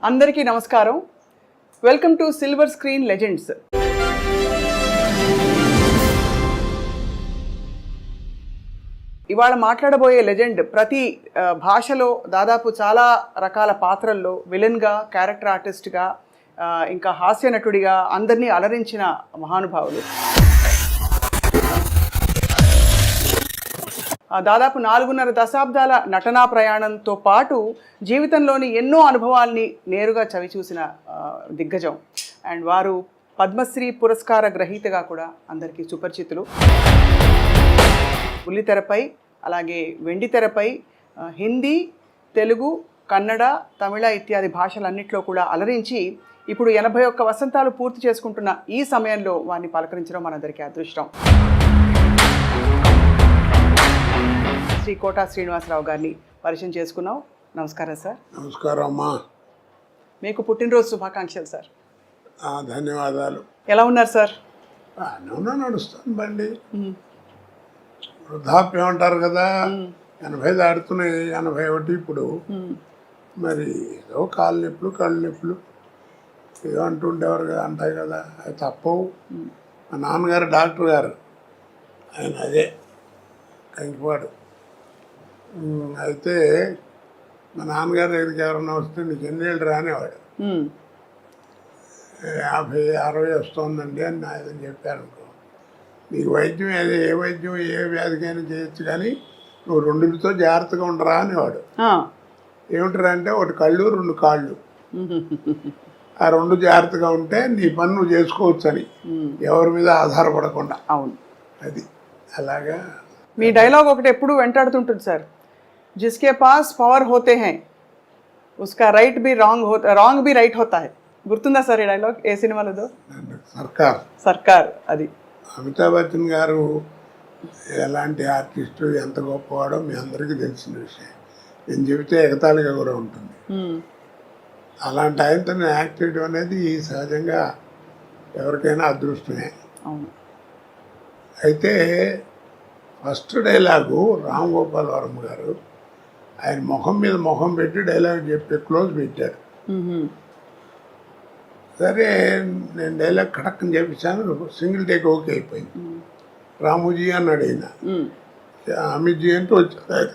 అందరికీ నమస్కారం. Welcome to silver screen legends. ఇవాళ మాట్లాడబోయే లెజెండ్ ప్రతి భాషలో దాదాపు చాలా రకాల పాత్రల్లో విలన్గా, క్యారెక్టర్ ఆర్టిస్ట్గా, ఇంకా హాస్య నటుడిగా అందరినీ అలరించిన మహానుభావులు. దాదాపు 4.5 దశాబ్దాల నటనా ప్రయాణంతో పాటు జీవితంలోని ఎన్నో అనుభవాల్ని నేరుగా చవిచూసిన దిగ్గజం. అండ్ వారు పద్మశ్రీ పురస్కార గ్రహీతగా కూడా అందరికీ సుపరిచితులు. బుల్లితెరపై, అలాగే వెండితెరపై హిందీ, తెలుగు, కన్నడ, తమిళ ఇత్యాది భాషలన్నింటిలో కూడా అలరించి ఇప్పుడు 81 వసంతాలు పూర్తి చేసుకుంటున్న ఈ సమయంలో వారిని పలకరించడం మనందరికీ అదృష్టం. శ్రీ కోటా శ్రీనివాసరావు గారిని పరిచయం చేసుకున్నాం. నమస్కారం సార్. నమస్కారం అమ్మా. మీకు పుట్టినరోజు శుభాకాంక్షలు సార్. ధన్యవాదాలు. ఎలా ఉన్నారు సార్? నడుస్తుంది బండి. వృద్ధాప్యం అంటారు కదా, 80 దాడుతున్నాయి, 81 ఇప్పుడు. మరి ఏదో కాళ్ళు నొప్పులు, కళ్ళు నొప్పులు ఏదో అంటుండేవారు కదా, అంటాయి కదా, అది తప్పవు. మా నాన్నగారు డాక్టర్ గారు, ఆయన అదే కంకిపాడు. అయితే మా నాన్నగారి దగ్గరికి ఎవరన్నా వస్తే నీకు ఎన్నేళ్ళు రానేవాడు. 50, 60 వస్తుందండి అని నాయని చెప్పారు అనుకో, నీకు వైద్యం ఏ వైద్యం ఏ వ్యాధికైనా చేయొచ్చు, కానీ నువ్వు రెండుతో జాగ్రత్తగా ఉండరా అనేవాడు. ఏమిటరా అంటే, ఒకటి కళ్ళు, 2 కాళ్ళు. ఆ 2 జాగ్రత్తగా ఉంటే నీ పని నువ్వు చేసుకోవచ్చు అని, ఎవరి మీద ఆధారపడకుండా. అవును, అది అలాగా. మీ డైలాగ్ ఒకటి ఎప్పుడు వెంటాడుతుంటుంది సార్, జిస్కే పాస్ పవర్ హోతే హై ఉస్కా రైట్ బి రాంగ్ బి రైట్ హోతా హై. గుర్తుందా సార్ ఈ డైలాగ్? ఏ సినిమాలో? సర్కార్. అది అమితాబ్ బచ్చన్ గారు ఎలాంటి ఆర్టిస్టు, ఎంత గొప్పవాడో మీ అందరికీ తెలిసిన విషయం. నేను చెబితే ఎగతాళిగా కూడా ఉంటుంది. అలాంటి ఆయనతో యాక్ట్ చేయడం అనేది సహజంగా ఎవరికైనా అదృష్టమే. అయితే ఫస్ట్ డైలాగు రామ్ గోపాల్ వర్మ గారు ఆయన ముఖం మీద ముఖం పెట్టి డైలాగ్ చెప్పి క్లోజ్ పెట్టారు. సరే, నేను డైలాగ్ కడక్కని చెప్పించాను, సింగిల్ టేక్ ఓకే అయిపోయింది. రాముజీ అన్నాడు ఆయన, అమిత్జీ అంటూ వచ్చాడు.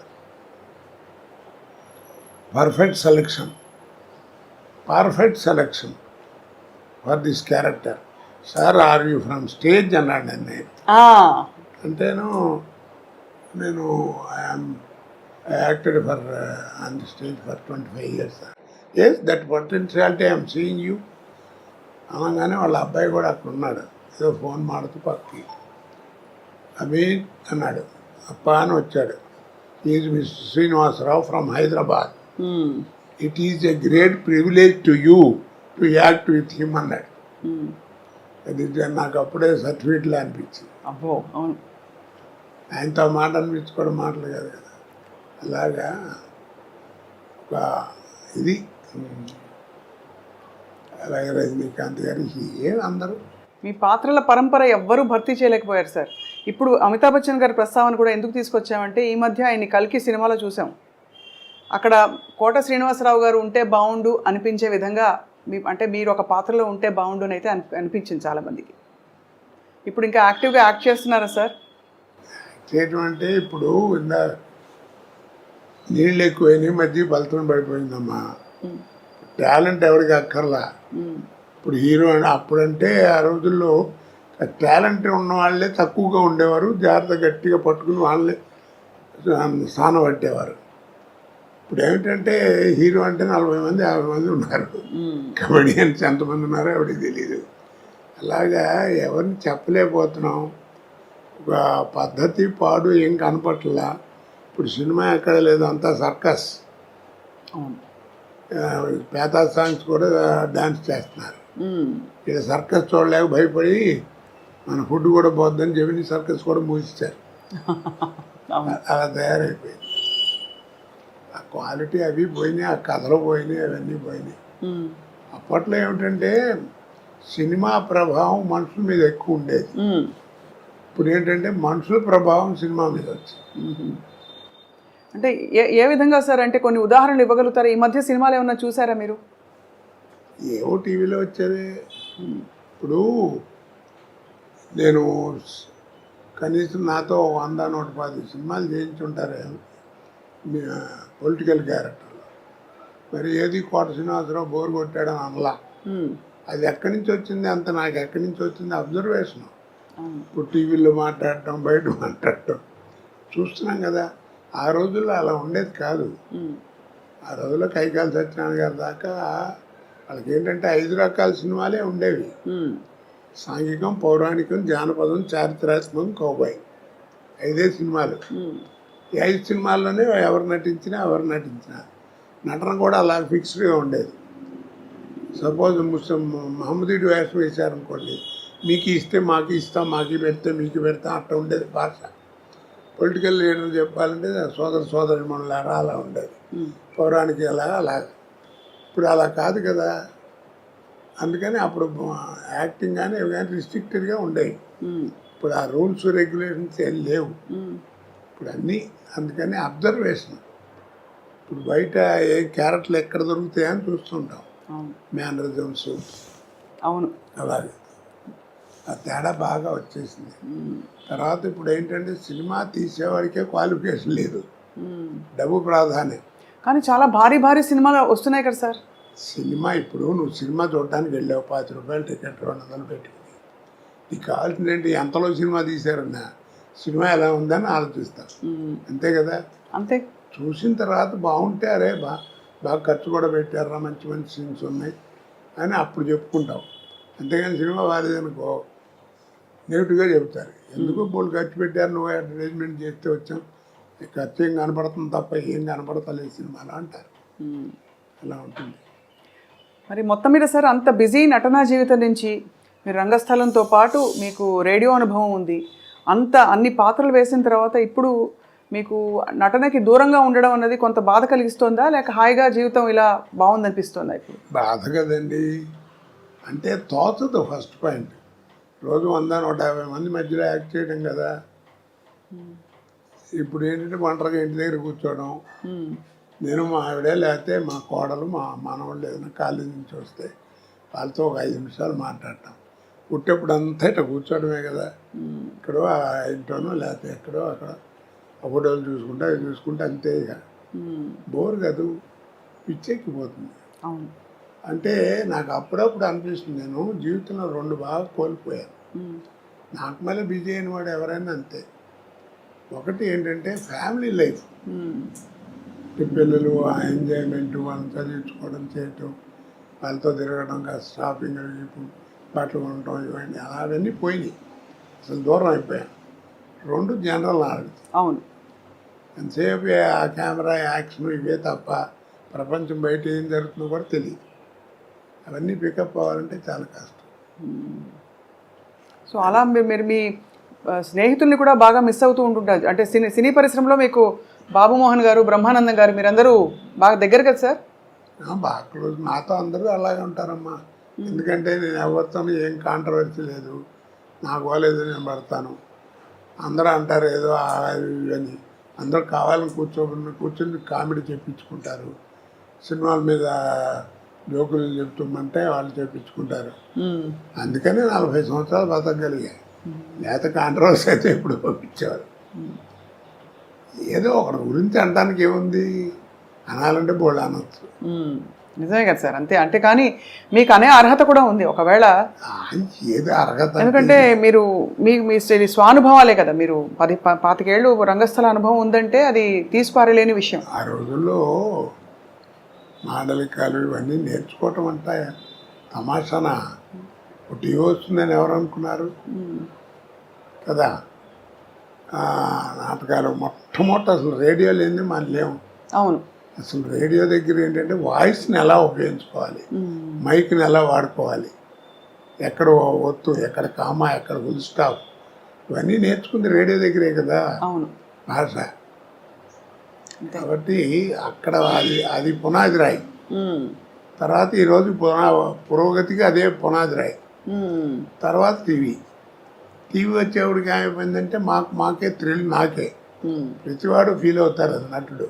Perfect selection for this character sir, are you from stage అన్నాడు నన్ను. అంటేను నేను I acted on the stage for 25 years. Yes, that potentiality I am seeing you. అనగానే వాళ్ళ అబ్బాయి కూడా అక్కడ ఉన్నాడు, ఏదో ఫోన్ మాడుతూ పక్కకి. అమీన్ అన్నాడు, అప్ప అని వచ్చాడు. Is mister Srinivasarao from Hyderabad. It is a great privilege to you to act with him అన్నాడు. అది నాకు అప్పుడే సర్టిఫికెట్లో అనిపించింది. అబ్బో, అవును, ఆయనతో మాట అనిపించుకోవడం మాటలు కాదు కదా. అలాగా ఒక ఇది. అలాగే రజనీకాంత్ గారు, అందరూ మీ పాత్రల పరంపర ఎవ్వరూ భర్తీ చేయలేకపోయారు సార్. ఇప్పుడు అమితాబ్ బచ్చన్ గారి ప్రస్తావన కూడా ఎందుకు తీసుకొచ్చామంటే, ఈ మధ్య ఆయన కల్కి సినిమాలో చూసాం. అక్కడ కోట శ్రీనివాసరావు గారు ఉంటే బాగుండు అనిపించే విధంగా అంటే మీరు ఒక పాత్రలో ఉంటే బాగుండు అని అయితే అనిపించింది చాలామందికి. ఇప్పుడు ఇంకా యాక్టివ్గా యాక్ట్ చేస్తున్నారా సార్? చేయటం అంటే ఇప్పుడు నీళ్ళు ఎక్కువైనాయి, మధ్య బలతం పడిపోయిందమ్మా. టాలెంట్ ఎవరికి అక్కర్లా. ఇప్పుడు హీరో అప్పుడంటే ఆ రోజుల్లో టాలెంట్ ఉన్న వాళ్ళే తక్కువగా ఉండేవారు, జాగ్రత్త గట్టిగా పట్టుకుని వాళ్ళే స్థానం పట్టేవారు. ఇప్పుడు ఏమిటంటే హీరో అంటే 40 మంది 50 మంది ఉన్నారు, కమెడియన్స్ ఎంతమంది ఉన్నారో ఎవరికి తెలియదు. అలాగా ఎవరిని చెప్పలేకపోతున్నాం. ఒక పద్ధతి పాడు ఏం కనపట్లా. ఇప్పుడు సినిమా ఎక్కడ లేదు, అంతా సర్కస్. పేతా సాంగ్స్ కూడా డాన్స్ చేస్తున్నారు. ఇక్కడ సర్కస్ చూడలేక భయపడి మన ఫుడ్ కూడా పోద్దని చెప్పి సర్కస్ కూడా మూసిస్తారు. అలా తయారైపోయింది. ఆ క్వాలిటీ అవి పోయినాయి, ఆ కథలు పోయినాయి, అవన్నీ పోయినాయి. అప్పట్లో ఏమిటంటే సినిమా ప్రభావం మనుషుల మీద ఎక్కువ ఉండేది. ఇప్పుడు ఏంటంటే మనుషుల ప్రభావం సినిమా మీద వచ్చింది. అంటే ఏ విధంగా సార్? అంటే కొన్ని ఉదాహరణలు ఇవ్వగలుగుతారా? ఈ మధ్య సినిమాలు ఏమన్నా చూసారా మీరు? ఏవో టీవీలో వచ్చేవి. ఇప్పుడు నేను కనీసం నాతో 100-110 సినిమాలు చేయించుంటారు పొలిటికల్ క్యారెక్టర్లో. మరి ఏది కోట శ్రీనివాసరావు బోర్ కొట్టాడని అనలా. అది ఎక్కడి నుంచి వచ్చింది అంత నాకు ఎక్కడి నుంచి వచ్చింది అబ్జర్వేషన్. ఇప్పుడు టీవీలో మాట్లాడటం బయట మాట్లాడటం చూస్తున్నాం కదా. ఆ రోజుల్లో అలా ఉండేది కాదు. ఆ రోజుల్లో కైకాల సత్యనారాయణ గారి దాకా వాళ్ళకి ఏంటంటే 5 రకాల సినిమాలే ఉండేవి. సాంఘికం, పౌరాణికం, జానపదం, చారిత్రాత్మకం, కౌబాయ్. 5 సినిమాలు. ఈ 5 సినిమాల్లోనే ఎవరు నటించినా నటన కూడా అలా ఫిక్స్డ్గా ఉండేది. సపోజ్ మహమ్మదీడు వేషం వేశారనుకోండి, మీకు ఇస్తే మాకు ఇస్తాం, మాకు పెడితే మీకు పెడతాం, అట్లా ఉండేది భాష. పొలిటికల్ లీడర్ చెప్పాలంటే సోదరి మనలారా అలా ఉండేది. పౌరాణిక అలాగా. ఇప్పుడు అలా కాదు కదా. అందుకని అప్పుడు యాక్టింగ్ కానీ ఇవి కానీ రిస్ట్రిక్టెడ్గా ఉండేవి. ఇప్పుడు ఆ రూల్స్ రెగ్యులేషన్స్ ఏం లేవు. ఇప్పుడు అన్నీ అందుకని అబ్జర్వేషన్. ఇప్పుడు బయట ఏ క్యారెక్టర్లు ఎక్కడ దొరుకుతాయని చూస్తుంటాం. మేనరిజమ్స్ అవును అలాగే ఆ తేడా బాగా వచ్చేసింది. తర్వాత ఇప్పుడు ఏంటంటే సినిమా తీసేవాడికే క్వాలిఫికేషన్ లేదు, డబ్బు ప్రాధాన్యం. కానీ చాలా భారీ భారీ సినిమాలు వస్తున్నాయి కదా సార్. సినిమా ఇప్పుడు నువ్వు సినిమా చూడడానికి వెళ్ళావు, 10 రూపాయలు టికెట్ 200 పెట్టుకుని, నీకు కావాల్సింది ఏంటి? ఎంతలో సినిమా తీశారన్నా సినిమా ఎలా ఉందని ఆలోచిస్తాను. అంతే కదా. అంతే. చూసిన తర్వాత బాగుంటే అరే బాగా ఖర్చు కూడా పెట్టారా, మంచి మంచి సీన్స్ ఉన్నాయి అని అప్పుడు చెప్పుకుంటావు. అంతేగాని సినిమా బాగాలేదనుకో నెగిటివ్గా చెబుతారు. ఎందుకు బోళ్ళు ఖర్చు పెట్టారు, నువ్వు అడ్వర్టైజ్మెంట్ చేస్తే వచ్చాం, ఖర్చు ఏం కనపడుతుంది తప్ప ఏం కనపడతలేదు సినిమాలో అంటారు. అలా ఉంటుంది. మరి మొత్తం మీద సార్ అంత బిజీ నటనా జీవితం నుంచి మీరు రంగస్థలంతో పాటు మీకు రేడియో అనుభవం ఉంది, అన్ని పాత్రలు వేసిన తర్వాత ఇప్పుడు మీకు నటనకి దూరంగా ఉండడం అన్నది కొంత బాధ కలిగిస్తుందా, లేక హాయిగా జీవితం ఇలా బాగుందనిపిస్తుందా? ఇప్పుడు బాధ కదండి. అంటే తోచదు. ఫస్ట్ పాయింట్, రోజు 100-150 మంది మధ్యలో యాక్ట్ చేయడం కదా. ఇప్పుడు ఏంటంటే ఒంటరిగా ఇంటి దగ్గర కూర్చోవడం, నేను మా ఆవిడే లేకపోతే మా కోడలు మా మనవాళ్ళు ఏదైనా కాలేజీ నుంచి వస్తే వాళ్ళతో ఒక 5 నిమిషాలు మాట్లాడటం. పుట్టేప్పుడు అంతా ఇట్లా కూర్చోవడమే కదా. ఇక్కడో ఆ ఇంట్లోనో లేకపోతే ఎక్కడో అక్కడ ఫోటోలు చూసుకుంటా చూసుకుంటే అంతే. ఇక బోర్ కాదు, పిచ్చెక్కిపోతుంది. అంటే నాకు అప్పుడప్పుడు అనిపిస్తుంది, నేను జీవితంలో 2 బాగా కోల్పోయాను. నాకు మళ్ళీ బిజీ అయిన వాడు ఎవరైనా అంతే. ఒకటి ఏంటంటే ఫ్యామిలీ లైఫ్, పిల్లలు ఆ ఎంజాయ్మెంట్, వాళ్ళని చదివించుకోవడం చేయటం, వాళ్ళతో తిరగడం, కాస్త షాపింగ్ బట్టలు కొనటం, ఇవన్నీ అవన్నీ పోయినాయి. అసలు దూరం అయిపోయాను. 2 జనరల్ నాలెడ్జ్. అవును. ఎంతసేపు ఆ కెమెరా యాక్షన్ ఇవే తప్ప ప్రపంచం బయట ఏం జరుగుతుందో కూడా తెలియదు. అవన్నీ పికప్ అవ్వాలంటే చాలా కష్టం. సో అలా మీరు మీ స్నేహితుల్ని కూడా బాగా మిస్ అవుతూ ఉంటుంటారు. అంటే సినీ పరిశ్రమలో మీకు బాబుమోహన్ గారు, బ్రహ్మానందం గారు మీరందరూ బాగా దగ్గర కదా సార్? బాగా క్లోజ్. నాతో అందరూ అలాగే ఉంటారమ్మా. ఎందుకంటే నేను ఎవరితో ఏం కాంట్రవర్సీ లేదు, నాకు పోలేదు నేను పడతాను. అందరూ అంటారు ఏదో అని, అందరూ కావాలని కూర్చొని కామెడీ చెప్పించుకుంటారు. సినిమాల మీద జోకులు చెప్తామంటే వాళ్ళు చెప్పించుకుంటారు. అందుకనే 40 సంవత్సరాలు బతకగలిగాయి. లేకపోతే కాంట్రవర్సీ అయితే ఎప్పుడు పంపించేవారు. ఏదో ఒకటి గురించి అనడానికి ఏముంది, అనాలంటే బోళ్ళు అనొచ్చు. నిజమే కదా సార్. అంతే. అంటే కానీ మీకు అనే అర్హత కూడా ఉంది ఒకవేళ. ఏదో అర్హత ఎందుకంటే మీరు మీ స్వానుభవాలే కదా. మీరు 25 ఏళ్ళు రంగస్థల అనుభవం ఉందంటే అది తీసిపారలేని విషయం. ఆ రోజుల్లో మాండలికాలు ఇవన్నీ నేర్చుకోవటం అంటే తమాషానా. టీవీ వస్తుందని ఎవరు అనుకున్నారు కదా. నాటకాలు మొట్టమొదటి అసలు రేడియో లేని మన లేవు. అవును. అసలు రేడియో దగ్గర ఏంటంటే వాయిస్ని ఎలా ఉపయోగించుకోవాలి, మైక్ని ఎలా వాడుకోవాలి, ఎక్కడ ఒత్తు, ఎక్కడ కామా, ఎక్కడ ఫుల్ స్టాప్, ఇవన్నీ నేర్చుకుంది రేడియో దగ్గరే కదా. అవును. భాష. కాబట్టి అక్కడ అది పునాది రాయి. తర్వాత ఈరోజు పురోగతికి అదే పునాది రాయి. తర్వాత టీవీ వచ్చేవాడికి ఏమైపోయిందంటే మాకే థ్రిల్, నాకే ప్రతివాడు ఫీల్ అవుతారు అది నటుడు.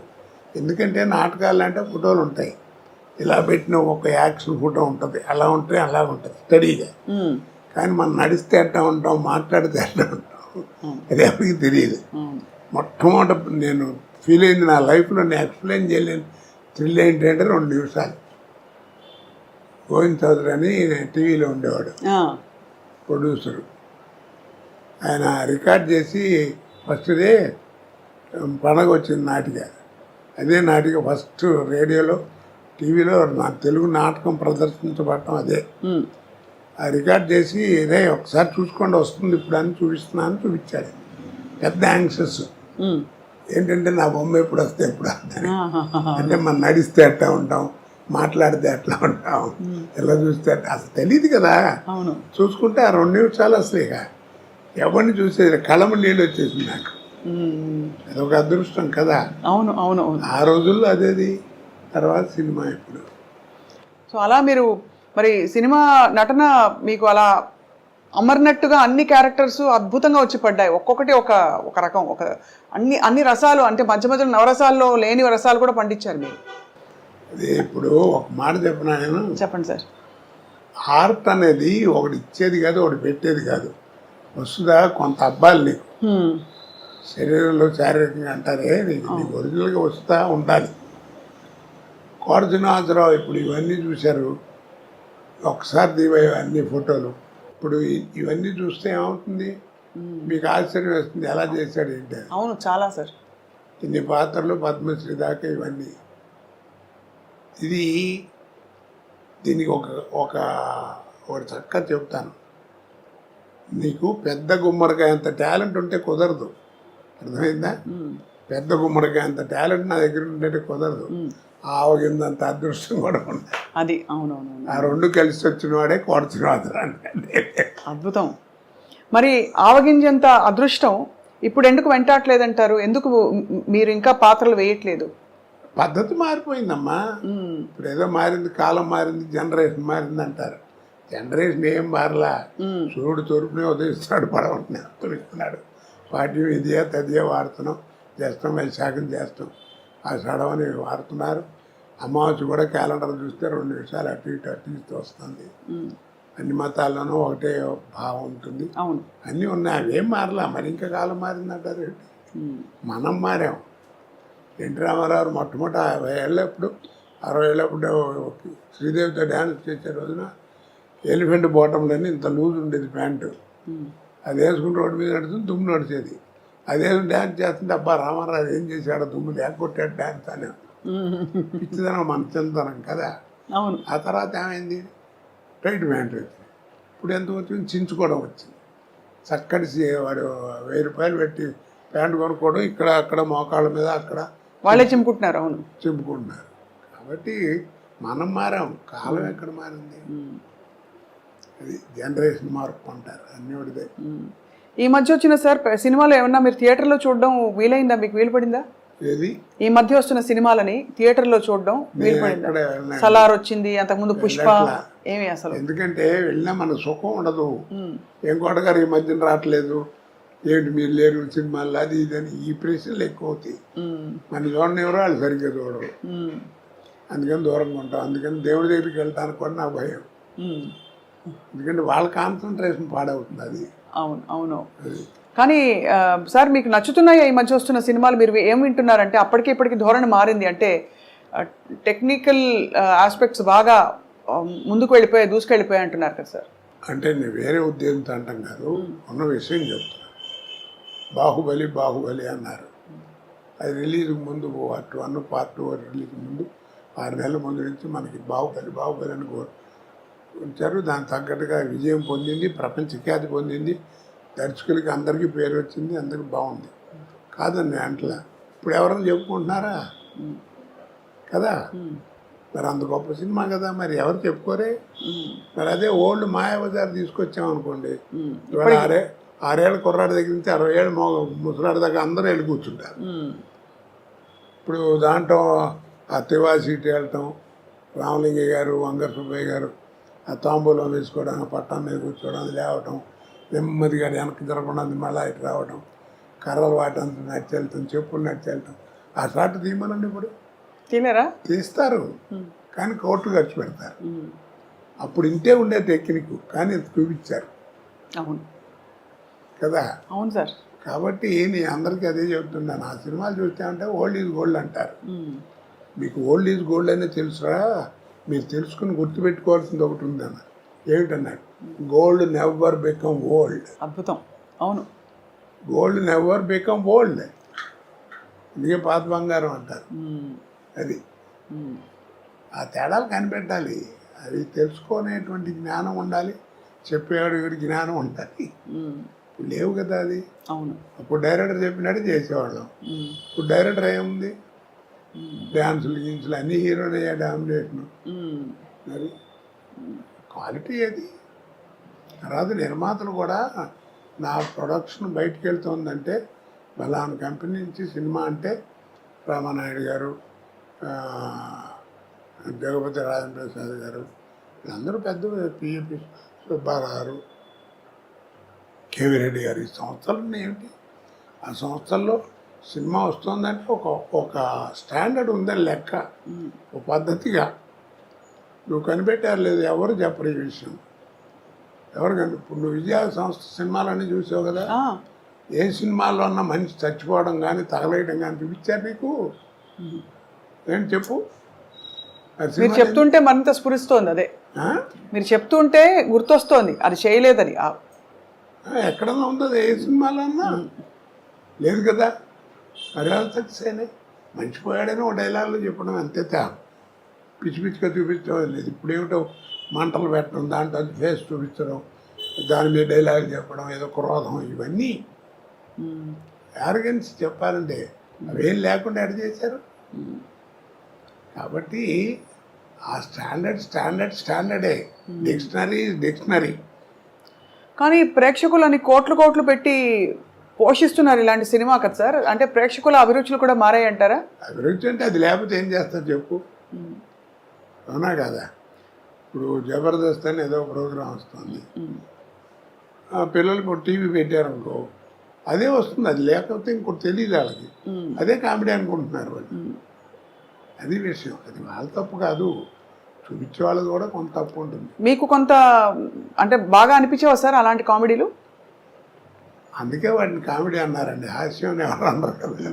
ఎందుకంటే నాటకాలు అంటే ఫోటోలు ఉంటాయి, ఇలా పెట్టిన ఒక యాక్షన్ ఫోటో ఉంటుంది, అలా ఉంటే అలా ఉంటుంది స్టడీగా. కానీ మనం నడిస్తే ఎట్లా ఉంటాం, మాట్లాడితే ఎట్లా ఉంటాం, అది ఎవరికి తెలియదు. మొట్టమొదటి నేను ఫీల్ అయింది నా లైఫ్లో, నేను ఎక్స్ప్లెయిన్ చేయలేను థ్రిల్ ఏంటంటే 2 నిమిషాలు. గోవింద్ చౌదరి అని టీవీలో ఉండేవాడు, ప్రొడ్యూసరు. ఆయన రికార్డ్ చేసి ఫస్ట్ డే పండగ వచ్చింది నాటిక. అదే నాటిక ఫస్ట్ రేడియోలో టీవీలో నా తెలుగు నాటకం ప్రదర్శించబడటం అదే. ఆ రికార్డ్ చేసి రే ఒకసారి చూసుకోండి వస్తుంది ఇప్పుడు అని చూపిస్తున్నాను చూపించాడు. పెద్ద యాంగ్షస్ ఏంటంటే నా బొమ్మ ఎప్పుడు వస్తే ఎప్పుడు వస్తాను అంటే మనం నడిస్తే ఎట్లా ఉంటాం, మాట్లాడితే ఎట్లా ఉంటాం, ఎలా చూస్తే అట్లా అసలు తెలియదు కదా. చూసుకుంటే ఆ 2 నిమిషాలు అసలు ఇక ఎవరిని చూసేది కళ్ళము నీళ్ళు వచ్చేసింది నాకు. అదొక అదృష్టం కదా. అవును అవును అవును. ఆ రోజుల్లో అదేది. తర్వాత సినిమా ఇప్పుడు. సో అలా మీరు మరి సినిమా నటన మీకు అలా అమర్నట్టుగా అన్ని క్యారెక్టర్స్ అద్భుతంగా వచ్చి పడ్డాయి. ఒక్కొక్కటి ఒక ఒక రకం, ఒక అన్ని రసాలు, అంటే మధ్య మధ్యలో నవరసాల్లో లేని రసాలు కూడా పండించారు మీరు. అది ఇప్పుడు ఒక మాట చెప్పినా నేను. చెప్పండి సార్. ఆర్ట్ అనేది ఒకటి ఇచ్చేది కాదు, ఒకటి పెట్టేది కాదు. వస్తుందా కొంత అబ్బాయిలు నీకు శరీరంలో శారీరకంగా అంటారే, నీకు ఒరిజినల్గా వస్తూ ఉండాలి. కోట శ్రీనివాసరావు ఇప్పుడు ఇవన్నీ చూశారు, ఒకసారి దివే అన్ని ఫోటోలు. ఇప్పుడు ఇవన్నీ చూస్తే ఏమవుతుంది, మీకు ఆశ్చర్యం వేస్తుంది ఎలా చేశాడు ఏంటి. అవును చాలా సార్. ఇన్ని పాత్రలు, పద్మశ్రీ దాకా ఇవన్నీ. ఇది దీనికి ఒకటి చక్కగా చెప్తాను. నీకు పెద్ద గుమ్మడికాయ అంత టాలెంట్ ఉంటే కుదరదు, అర్థమైందా? పెద్ద గుమ్మడికాయ అంత టాలెంట్ నా దగ్గర ఉంటే కుదరదు. ఆవగిందంత అదృష్టం కూడా ఉంది. అది అవునవును. ఆ 2 కలిసి వచ్చిన వాడే కోట శ్రీనివాసరావు. అద్భుతం. మరి ఆవగింజంత అదృష్టం ఇప్పుడు ఎందుకు వెంటాడలేదంటారు? ఎందుకు మీరు ఇంకా పాత్రలు వేయట్లేదు? పద్ధతి మారిపోయిందమ్మా. ఇప్పుడు ఏదో మారింది, కాలం మారింది, జనరేషన్ మారింది అంటారు. జనరేషన్ ఏం మారలా. సూర్యుడు తూర్పునే ఉదయిస్తున్నాడు, పడవని ఉత్తరిస్తున్నాడు. పాఠ్యం ఇదే తదియే వాడుతున్నాం, చేస్తాం, వైశాఖం చేస్తాం, ఆ సడవని వాడుతున్నారు. అమావాస్య కూడా క్యాలెండర్ చూస్తే 2 నిమిషాలు అటు ఇటు వస్తుంది. అన్ని మతాల్లోనూ ఒకటే భావం ఉంటుంది. అన్నీ ఉన్నాయి, అవేం మారలా. మరి ఇంకా కాలం మారిందంటారు. మనం మారాం. ఎన్టీ రామారావు మొట్టమొదటి 50 ఏళ్ళప్పుడు 60 ఏళ్ళప్పుడు శ్రీదేవితో డ్యాన్స్ చేసే రోజున ఎలిఫెంట్ బాటంలోని ఇంత లూజ్ ఉండేది ప్యాంటు. అది వేసుకుంటే రోడ్డు మీద నడుస్తుంది, దుమ్ము నడిచేది. అదే డ్యాన్స్ చేస్తుంటే అబ్బా రామారావు ఏం చేశాడు, దుమ్ము లేకొట్టాడు డ్యాన్స్ అని. పిచ్చిదనం మన చిన్నతనం కదా. ఆ తర్వాత ఏమైంది, టైట్ ప్యాంట్ వచ్చింది. ఇప్పుడు ఎంత వచ్చింది, చించుకోవడం వచ్చింది. చక్కటి వాడు 1000 రూపాయలు పెట్టి ప్యాంటు కొనుక్కోవడం, ఇక్కడ అక్కడ మోకాళ్ళ మీద అక్కడ వాళ్ళే చింపుకుంటున్నారు. అవును, చింపుకుంటున్నారు. కాబట్టి మనం మారాం, కాలం ఎక్కడ మారింది. అది జనరేషన్ మార్పు అంటారు, అన్నీ ఒకటిదే. ఈ మధ్య వచ్చిన సార్ సినిమాలు ఏమన్నా మీరు థియేటర్లో చూడడం వీలైందా, మీకు వీలు పడిందా? ఏది ఈ మధ్య వస్తున్న సినిమాలని థియేటర్లో చూడడం వీలు పడిందా? సలార్ వచ్చింది, అంతకుముందు పుష్ప, ఏమి అసలు. ఎందుకంటే వెళ్ళినా మన సుఖం ఉండదు. ఏం కోటగారు ఈ మధ్యన రావట్లేదు, ఏంటి మీరు లేరు సినిమాల్లో, అది ఇదని ఈ ప్రశ్నలు ఎక్కువ అవుతాయి. మన చూడని ఎవరో వాళ్ళు సరిగ్గా చూడరు, అందుకని దూరంగా ఉంటాం. అందుకని దేవుడి దగ్గరికి వెళ్ళటానికి కూడా నాకు భయం. ఎందుకంటే వాళ్ళ కాన్సన్ట్రేషన్ పాడవుతుంది. అది అవును అవును. కానీ సార్ మీకు నచ్చుతున్నాయా ఈ మధ్య వస్తున్న సినిమాలు? మీరు ఏం వింటున్నారంటే అప్పటికి ఇప్పటికి ధోరణి మారింది, అంటే టెక్నికల్ ఆస్పెక్ట్స్ బాగా ముందుకు దూసుకెళ్ళిపోయాయి అంటున్నారు కదా సార్. అంటే నేను వేరే ఉద్దేశంతో అంటాం కాదు, ఉన్న విషయం చెప్తున్నా. బాహుబలి బాహుబలి అన్నారు, అది రిలీజ్ ముందు పార్ట్ 1 పార్ట్ 2 రిలీజ్ ముందు 6 నెలల ముందు నుంచి మనకి బాహుబలి బాహుబలి అని ఉంచారు. దానికి తగ్గట్టుగా విజయం పొందింది, ప్రపంచ ఖ్యాతి పొందింది, దర్శకులకి అందరికీ పేరు వచ్చింది, అందరికి బాగుంది. కాదండి అంటలా. ఇప్పుడు ఎవరైనా చెప్పుకుంటున్నారా కదా, మరి అంత గొప్ప సినిమా కదా, మరి ఎవరు చెప్పుకోరే. మరి అదే ఓల్డ్ మాయాబజార్ తీసుకొచ్చామనుకోండి, ఇవాళ 6 ఏళ్ళ కుర్రాడి దగ్గర నుంచి 60 ఏళ్ళ ముసలాడి దాకా అందరూ వెళ్ళి కూర్చుంటారు. ఇప్పుడు దాంట్లో ఆ తివా సీట్ వెళ్ళటం, రామలింగయ్య గారు, వంగర్ సుబ్బయ్య గారు ఆ తాంబూలం వేసుకోవడం, పట్టం మీద కూర్చోవడం, లేవటం, నెమ్మదిగా వెనక్కి జరగకుండా మళ్ళీ ఇటు రావడం, కర్రలు వాటంత నడిచెళ్తాం, చెప్పులు నడిచెళ్తాం. ఆ షాట్ తీయమనండి, ఇప్పుడు తీయలేరా? తీస్తారు. కానీ కోట్లు ఖర్చు పెడతారు. అప్పుడు ఇంతే ఉండే టెక్నిక్, కానీ ఇంత చూపించారు అవును కదా. అవును సార్. కాబట్టి నేను అందరికీ అదే చెప్తున్నాను, ఆ సినిమాలు చూస్తామంటే ఓల్డ్ ఈజ్ గోల్డ్ అంటారు. మీకు ఓల్డ్ ఈజ్ గోల్డ్ అనే తెలుసురా, మీరు తెలుసుకుని గుర్తుపెట్టుకోవాల్సింది ఒకటి ఉందన్న. ఏమిటన్నాడు? Gold never become old. అద్భుతం. అవును. గోల్డ్ నెవర్ బికమ్ ఓల్డ్, ఇదే పాత బంగారం అంటారు. అది ఆ తేడాలు కనిపెట్టాలి, అది తెలుసుకునేటువంటి జ్ఞానం ఉండాలి, చెప్పేవాడు జ్ఞానం ఉండాలి. ఇప్పుడు లేవు కదా అది. అవును. అప్పుడు డైరెక్టర్ చెప్పినట్టు చేసేవాళ్ళం. ఇప్పుడు డైరెక్టర్ ఏముంది, డ్యాన్సులు గిన్సులు అన్ని హీరోనే డామినేషన్. మరి క్వాలిటీ అది. తర్వాత నిర్మాతలు కూడా నా ప్రొడక్షన్ బయటికి వెళ్తుందంటే బలాన్ కంపెనీ నుంచి సినిమా అంటే రామానాయుడు గారు, జగపతి రాజేంద్ర ప్రసాద్ గారు, వీళ్ళందరూ పెద్ద పిఏపి సుబ్బారావు గారు, కేవీ రెడ్డి గారు, ఈ సంస్థలు ఏమిటి, ఆ సంస్థల్లో సినిమా వస్తుందంటే ఒక స్టాండర్డ్ ఉందని లెక్క, ఒక పద్ధతిగా. నువ్వు కనిపెట్టారు లేదు, ఎవరు చెప్పరు ఈ విషయం. ఎవరు ఇప్పుడు నువ్వు విజయ సంస్థ సినిమాలన్నీ చూసావు కదా, ఏ సినిమాల్లో ఉన్న మనిషి చచ్చిపోవడం కానీ తగలేయడం కానీ చూపించారు నీకు? ఏంటి చెప్పు. మీరు చెప్తుంటే మరింత స్ఫురిస్తోంది. అదే మీరు చెప్తుంటే గుర్తొస్తోంది, అది చేయలేదని. ఎక్కడన్నా ఉందో ఏ సినిమాలో అన్నా లేదు కదా. మరి సక్సెస్ అయినాయి. మర్చిపోయాడని ఒక డైలాగ్లో చెప్పడం అంతే, పిచ్చి పిచ్చిగా చూపించడం లేదు. ఇప్పుడు ఏమిటో మంటలు పెట్టడం, దాంట్లో ఫేస్ చూపించడం, దాని మీద డైలాగ్ చెప్పడం, ఏదో క్రోధం, ఇవన్నీ యారగెన్స్ చెప్పాలంటే అవేం లేకుండా ఎడ చేశారు. కాబట్టి ఆ స్టాండర్డే. డిక్షనరీ. కానీ ప్రేక్షకులని కోట్లు పెట్టి పోషిస్తున్నారు ఇలాంటి సినిమా కదా సార్. అంటే ప్రేక్షకుల అభిరుచులు కూడా మారాయంటారా? అభిరుచి అంటే అది లేకపోతే ఏం చేస్తారు చెప్పు. అవునా కదా. ఇప్పుడు జబర్దస్త్ అని ఏదో ప్రోగ్రాం వస్తుంది, పిల్లలు ఇప్పుడు టీవీ పెట్టారనుకో అదే వస్తుంది, అది లేకపోతే ఇంకోటి తెలియదు వాళ్ళకి, అదే కామెడీ అనుకుంటున్నారు వాళ్ళు. అది విషయం. అది వాళ్ళ తప్పు కాదు, చూపించే వాళ్ళది కూడా కొంత తప్పు ఉంటుంది. మీకు కొంత అంటే బాగా అనిపించేవా సార్ అలాంటి కామెడీలు? అందుకే వాటిని కామెడీ అన్నారండి, హాస్యం అని ఎవరు అన్నారు కదా.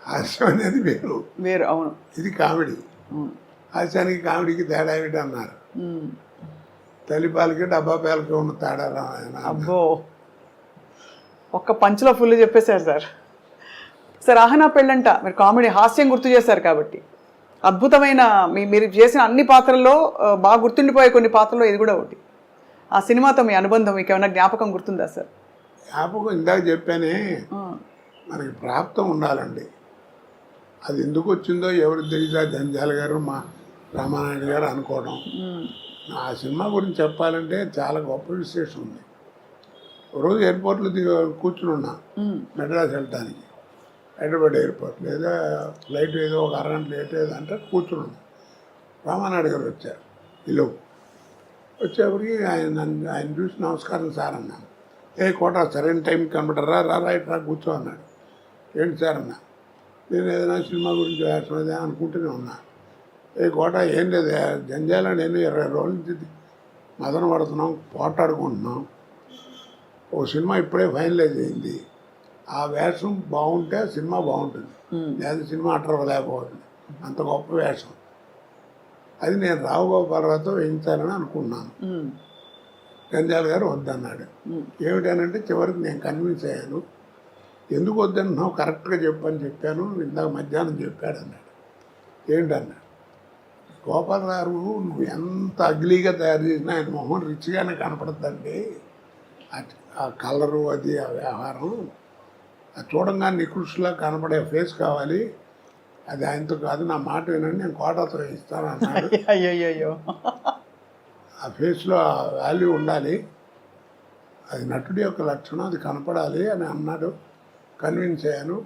హాస్యం అనేది వేరు. అవును. ఇది కామెడీ. హాస్యానికి కామెడీకి తేడా ఏమిటి అన్నారు. తల్లిపాలకి డబ్బా పాలకి ఉన్న తేడా. అబ్బో, ఒక్క పంచులో ఫుల్ చెప్పేశారు సార్. సార్ ఆహనా పెళ్ళంట మీరు కామెడీ హాస్యం గుర్తు చేశారు కాబట్టి, అద్భుతమైన మీరు చేసిన అన్ని పాత్రల్లో బాగా గుర్తుండిపోయే కొన్ని పాత్రల్లో ఇది కూడా ఒకటి. ఆ సినిమాతో మీ అనుబంధం మీకు ఏమైనా జ్ఞాపకం గుర్తుందా సార్? జ్ఞాపకం ఇందాక చెప్పానే, మనకి ప్రాప్తం ఉండాలండి. అది ఎందుకు వచ్చిందో ఎవరు తెలియదా, జంజాల గారు మా రామానాయుడు గారు అనుకోవడం. ఆ సినిమా గురించి చెప్పాలంటే చాలా గొప్ప విశేషం ఉంది. రోజు ఎయిర్పోర్ట్లో కూర్చుని ఉన్నా మెడ్రాస్ వెళ్ళటానికి, హైదరాబాద్ ఎయిర్పోర్ట్ లేదా ఫ్లైట్ ఏదో ఒక అరగంట లేట్ అంటే కూర్చుని ఉన్నా. రామానాయుడు గారు వచ్చారు. ఇల్లు వచ్చేప్పటికి ఆయన చూసి నమస్కారం సార్ అన్నాను. కోట సరైన టైంకి కనబడరా, రైట్ రా కూర్చో అన్నాడు. ఏంటి సార్ అన్నా, నేను ఏదైనా సినిమా గురించి వేసే అనుకుంటూనే ఉన్నా. కోట ఏం లేదు, జంజాల నేను 20 రోజుల నుంచి మదన పడుతున్నాం, పోటాడుకుంటున్నాం. ఓ సినిమా ఇప్పుడే ఫైనలైజ్ అయింది, ఆ వేషం బాగుంటే సినిమా బాగుంటుంది, లేదా సినిమా అట్టరవలేకపోతుంది. అంత గొప్ప వేషం అది. నేను రావు గోపాలరావుతో వేయించాలని అనుకున్నాను. జంజాల గారు వద్దన్నాడు. ఏమిటనంటే చివరికి నేను కన్విన్స్ అయ్యాను. ఎందుకు వద్దన్నావు, కరెక్ట్గా చెప్పని చెప్పాను, ఇందాక మధ్యాహ్నం చెప్పాడు అన్నాడు. ఏంటన్నాడు, గోపాలరావు నువ్వు ఎంత అగ్లీగా తయారు చేసినా ఆయన మొహం రిచ్గానే కనపడుతుందండి. ఆ కలరు, అది ఆ వ్యవహారం, అది చూడంగానే నికృష్లా కనపడే ఫేస్ కావాలి, అది ఆయనతో కాదు, నా మాట వినండి, నేను కోటతో ఇస్తాను అన్నాడు. అయ్యో, ఆ ఫేస్లో ఆ వాల్యూ ఉండాలి, అది నటుడి యొక్క లక్షణం, అది కనపడాలి అని అన్నాడు. కన్విన్స్ అయ్యాను.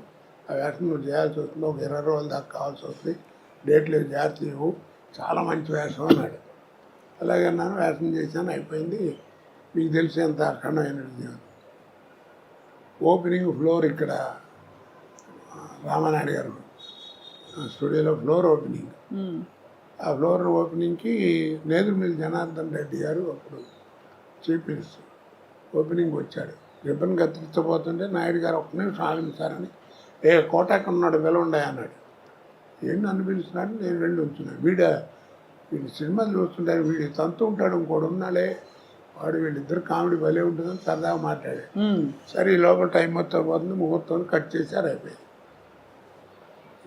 ఆ వేషం నువ్వు చేయాల్సి వస్తుంది, ఒక 20 రోజుల దాకా కావాల్సి వస్తుంది, డేట్లు జాగ్రత్త ఇవ్వు, చాలా మంచి వేషం అన్నాడు. అలాగే అన్నాను, వేషం చేశాను, అయిపోయింది. మీకు తెలిసేంత అఖండమైనది ఓపెనింగ్ ఫ్లోర్ ఇక్కడ రామానాయుడు గారు స్టూడియోలో ఫ్లోర్ ఓపెనింగ్. ఆ ఫ్లోర్ ఓపెనింగ్కి నేదురుమిల్లి జనార్దన్ రెడ్డి గారు అప్పుడు చీఫ్ మినిస్టర్ ఓపెనింగ్ వచ్చాడు. రిబ్బన్ కత్తిరించబోతుంటే నాయుడు గారు ఒక్క నిమిషం ఆగించారని కోటాకి ఉన్నాడు వెలుండే అన్నాడు. ఏంటి నన్ను పిలుస్తున్నాడు, నేను వెళ్ళి ఉంచున్నాను. వీడి సినిమాలు చూస్తుంటారు, వీడి తంతు ఉంటాడు, ఇంకోటి ఉన్నాడే వాడు, వీళ్ళిద్దరు కామెడీ భలే ఉంటుందని సరదాగా మాట్లాడాడు. సరే ఈ లోపల టైం మొత్తం పోతుంది, ముహూర్తం కట్ చేశారు, అయిపోయింది.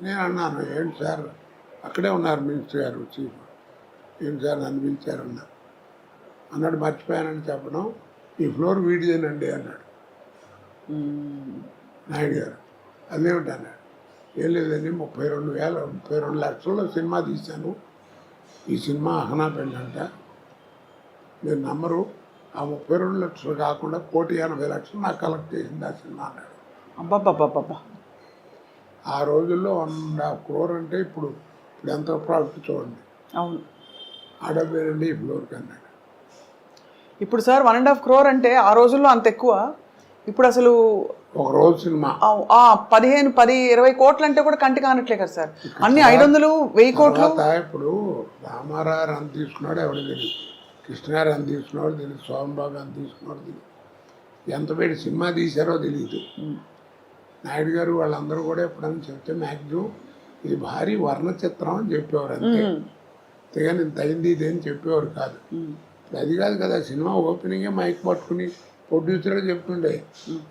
నేను అన్నాను, ఏంటి సార్ అక్కడే ఉన్నారు మినిస్టర్ గారు చీఫ్, ఏంటి సార్ నన్ను పిలిచారన్నా అన్నాడు. మర్చిపోయానని చెప్పడం, ఈ ఫ్లోర్ వీడియోనండి అన్నాడు నాయుడు గారు. అదేమిటి అన్నాడు. ఏం లేదండి 32 లక్షల్లో సినిమా తీశాను, ఈ సినిమా అహనా పెళ్ళి అంట, మీరు నమ్మరు, ఆ 32 లక్షలు కాకుండా 1,80,00,000 నాకు కలెక్ట్ చేసింది ఆ సినిమా అన్నాడు. అబ్బాబ్బాబ్బా, ఆ రోజుల్లో 1.5 crore అంటే ఇప్పుడు ఎంత ప్రాఫిట్ చూడండి. అవును, ఆడపేరండి ఈ ఫ్లోర్కి అన్నాడు. ఇప్పుడు సార్ 1.5 crore అంటే ఆ రోజుల్లో అంత ఎక్కువ. ఇప్పుడు అసలు ఒక రోజు సినిమా 15-20 కోట్లు అంటే కూడా కంటి కానట్లే కదా సార్. అన్ని 500-1000 కోట్లు. ఇప్పుడు రామారావు ఎంత తీసుకున్నాడు ఎవడు తెలియదు, కృష్ణగారు ఎంత తీసుకున్నాడు తెలియదు, సోమబాబు ఎంత తీసుకున్నాడు తెలియదు, ఎంత పెట్టి సినిమా తీశారో తెలియదు. నాయుడు గారు వాళ్ళందరూ కూడా ఎప్పుడైనా చెప్తే మ్యాక్సిమం ఇది భారీ వర్ణ చిత్రం అని చెప్పేవారు, అంతే. అంతేగాని ఇంత అయింది ఇది అని చెప్పేవారు కాదు. అది కాదు కదా, సినిమా ఓపెనింగే మైక్ పట్టుకుని ప్రొడ్యూసర్గా చెప్తుండే,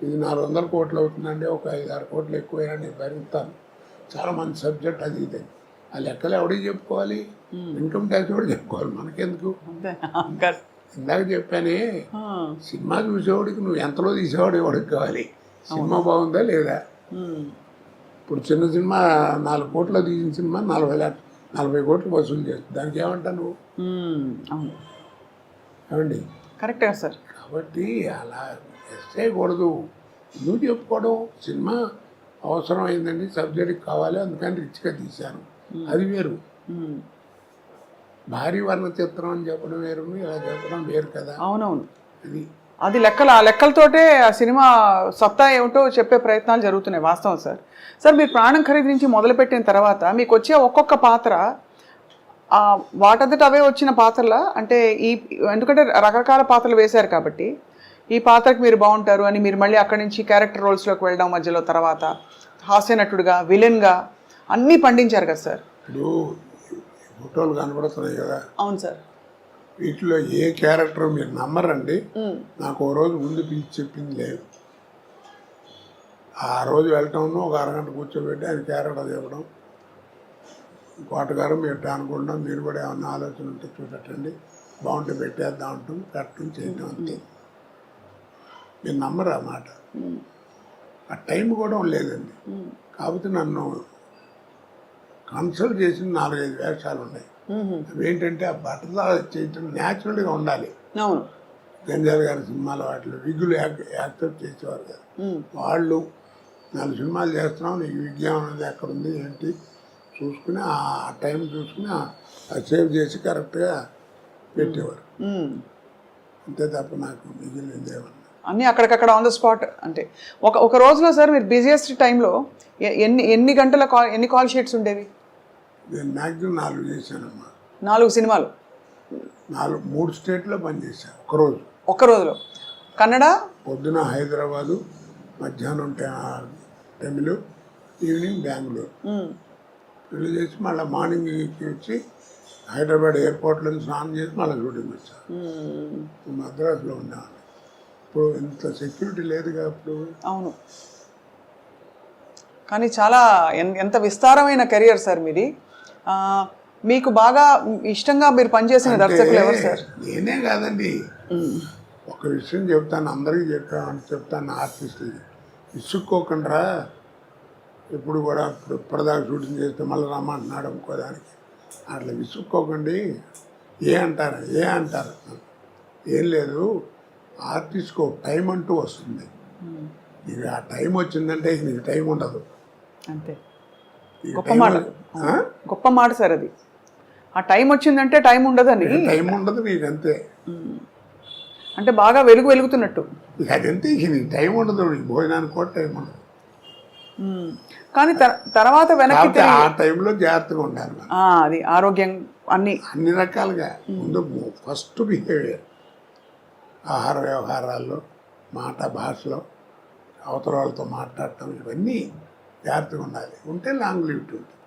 ఇది 400 కోట్లు అవుతుందండి, ఒక 5-6 కోట్లు ఎక్కువైనా నేను భరిస్తాను, చాలా మంచి సబ్జెక్ట్ అది ఇది. ఆ లెక్కలు ఎవడికి చెప్పుకోవాలి, ఇన్కమ్ ట్యాక్స్ కూడా చెప్పుకోవాలి, మనకెందుకు. ఇందాక చెప్పానే, సినిమా చూసేవాడికి నువ్వు ఎంతలో తీసేవాడు ఎవడికి కావాలి, సినిమా బాగుందా లేదా. ఇప్పుడు చిన్న సినిమా 4 కోట్లు తీసిన సినిమా 40 కోట్లు వసూలు చేస్తుంది, దానికి ఏమంటా నువ్వు ఏమండి. కరెక్టే సార్. కాబట్టి అలా చేయకూడదు, నువ్వు చెప్పుకోవడం సినిమా అవసరం అయిందండి, సబ్జెక్ట్ కావాలి అందుకని రిచ్గా తీశాను, అది వేరు. భారీ వర్ణ చిత్రం అని చెప్పడం వేరు, ఇలా చెప్పడం వేరు కదా. అవునవును, అది ఆ లెక్కలతోటే ఆ సినిమా సత్తా ఏమిటో చెప్పే ప్రయత్నాలు జరుగుతున్నాయి, వాస్తవం సార్. సార్ మీరు ప్రాణం ఖరీదు నుంచి మొదలుపెట్టిన తర్వాత మీకు వచ్చే ఒక్కొక్క పాత్ర వాటంతట అవే వచ్చిన పాత్రల అంటే ఎందుకంటే రకరకాల పాత్రలు వేశారు కాబట్టి ఈ పాత్రకి మీరు బాగుంటారు అని మీరు మళ్ళీ అక్కడి నుంచి క్యారెక్టర్ రోల్స్లోకి వెళ్ళడం, మధ్యలో తర్వాత హాస్య నటుడుగా, విలన్గా అన్నీ పండించారు కదా సార్. ఇప్పుడు ఫోటోలు కనబడుతున్నాయి కదా. అవును సార్. వీటిలో ఏ క్యారెక్టర్ మీరు నమ్మరండి, నాకు ఓ రోజు ముందు పిలిచి చెప్పింది లేదు. ఆ రోజు వెళ్ళటం ఒక అరగంట కూర్చోబెట్టి ఆయన క్యారెక్టర్ చెప్పడం, కోటగారు మీరు అనుకుంటాం, మీరు కూడా ఏమన్నా ఆలోచన ఉంటే చూడటండి, బాగుంటే పెట్టేద్దాం అంటాం, పెట్టడం చేయటం అంతే. మీరు నమ్మరు ఆ మాట. ఆ టైం కూడా లేదండి. కాకపోతే నన్ను కన్సల్ట్ చేసిన 4-5 వేషాలు ఉన్నాయి. అవేంటంటే ఆ బట్టలా చేయటం న్యాచురల్గా ఉండాలి. గంజాల గారి సినిమాలో వాటిలో విగ్గులు యాక్సెప్ట్ చేసేవారు కదా, వాళ్ళు 4 సినిమాలు చేస్తున్నాం, నీకు విజ్ఞానం అనేది ఎక్కడ ఉంది ఏంటి చూసుకుని ఆ టైం చూసుకుని సేవ్ చేసి కరెక్ట్గా పెట్టేవారు, అంతే తప్ప నాకు మిగిలింది ఏమన్నా అన్నీ అక్కడికక్కడ ఆన్ ద స్పాట్. అంటే ఒక రోజులో సార్ మీరు బిజియెస్ట్ టైంలో ఎన్ని గంటల ఎన్ని కాల్ షీట్స్ ఉండేవి? నేను మ్యాక్సిమం 4 చేశానమ్మా. 4 సినిమాలు 3 స్టేట్లో పనిచేశాను ఒక రోజులో. కన్నడ పొద్దున హైదరాబాదు, మధ్యాహ్నం తమిళ, ఈవినింగ్ బెంగళూరు. పెళ్లి చేసి మళ్ళీ మార్నింగ్ వచ్చి హైదరాబాద్ ఎయిర్పోర్ట్లో స్నానం చేసి మళ్ళీ షూటింగ్ వచ్చాను. మద్రాసులో ఉన్నాను. ఇప్పుడు ఇంత సెక్యూరిటీ లేదుగా అప్పుడు. అవును, కానీ చాలా ఎంత విస్తారమైన కెరియర్ సార్ మీది. మీకు బాగా ఇష్టంగా మీరు పనిచేసిన దర్శకులు ఎవరు సార్? నేనే కాదండి, ఒక విషయం చెప్తాను, అందరికీ చెప్తాను ఆర్టిస్టులకి, విసుక్కోకుండా ఎప్పుడు కూడా ఇప్పటిదాకా షూటింగ్ చేస్తే మళ్ళీ రమ్మంటున్నాడు ఇంకోదానికి, అట్లా విసుక్కోకండి. ఏ అంటారు ఏం లేదు, ఆర్టిస్ట్కి ఒక టైం అంటూ వస్తుంది, నీకు ఆ టైం వచ్చిందంటే నీకు టైం ఉండదు, అంతే. గొప్ప మాట సార్ అది. ఆ టైం వచ్చిందంటే టైం ఉండదని, టైం ఉండదు నీకు, అంతే. అంటే బాగా వెలుగుతున్నట్టు అదంతే, నీకు టైం ఉండదు, నీకు భోజనానికి కూడా టైం ఉండదు. కానీ తర్వాత వెనక్కి కాబట్టి ఆ టైంలో జాగ్రత్తగా ఉండాలి మనం. అది ఆరోగ్యం అన్ని అన్ని రకాలుగా ముందు ఫస్ట్ బిహేవియర్, ఆహార వ్యవహారాల్లో, మాట భాషలో, అవతల వాళ్ళతో మాట్లాడటం, ఇవన్నీ జాగ్రత్తగా ఉండాలి. ఉంటే లాంగ్ లివిటీ ఉంటుంది.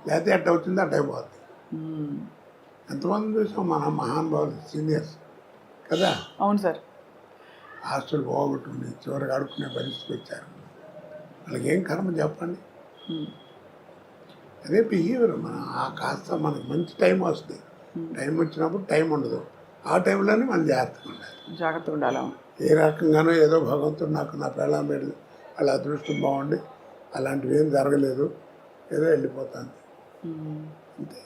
లేకపోతే ఎట్ట అవుతుంది అట్ట అయిపోతుంది. ఎంతమంది చూసాం మన మహానుభావులు, సీనియర్స్ కదా, అవును సార్, ఆస్తులు పోగొట్టుకుని చివరికి అడుక్కునే పరిస్థితికి వచ్చారు. వాళ్ళకి ఏం కర్మ చెప్పండి. అదే బిహేవియర్. మన ఆ కాస్త మనకు మంచి టైం వస్తుంది. టైం వచ్చినప్పుడు టైం ఉండదు. ఆ టైంలోనే మనం జాగ్రత్తగా ఉండాలి. ఏ రకంగానో ఏదో భగవంతుడు నాకు నా పెళ్ళాం పెళ్ళి వాళ్ళ అదృష్టం బాగుండి అలాంటివి ఏం జరగలేదు, ఏదో వెళ్ళిపోతాను అంతే.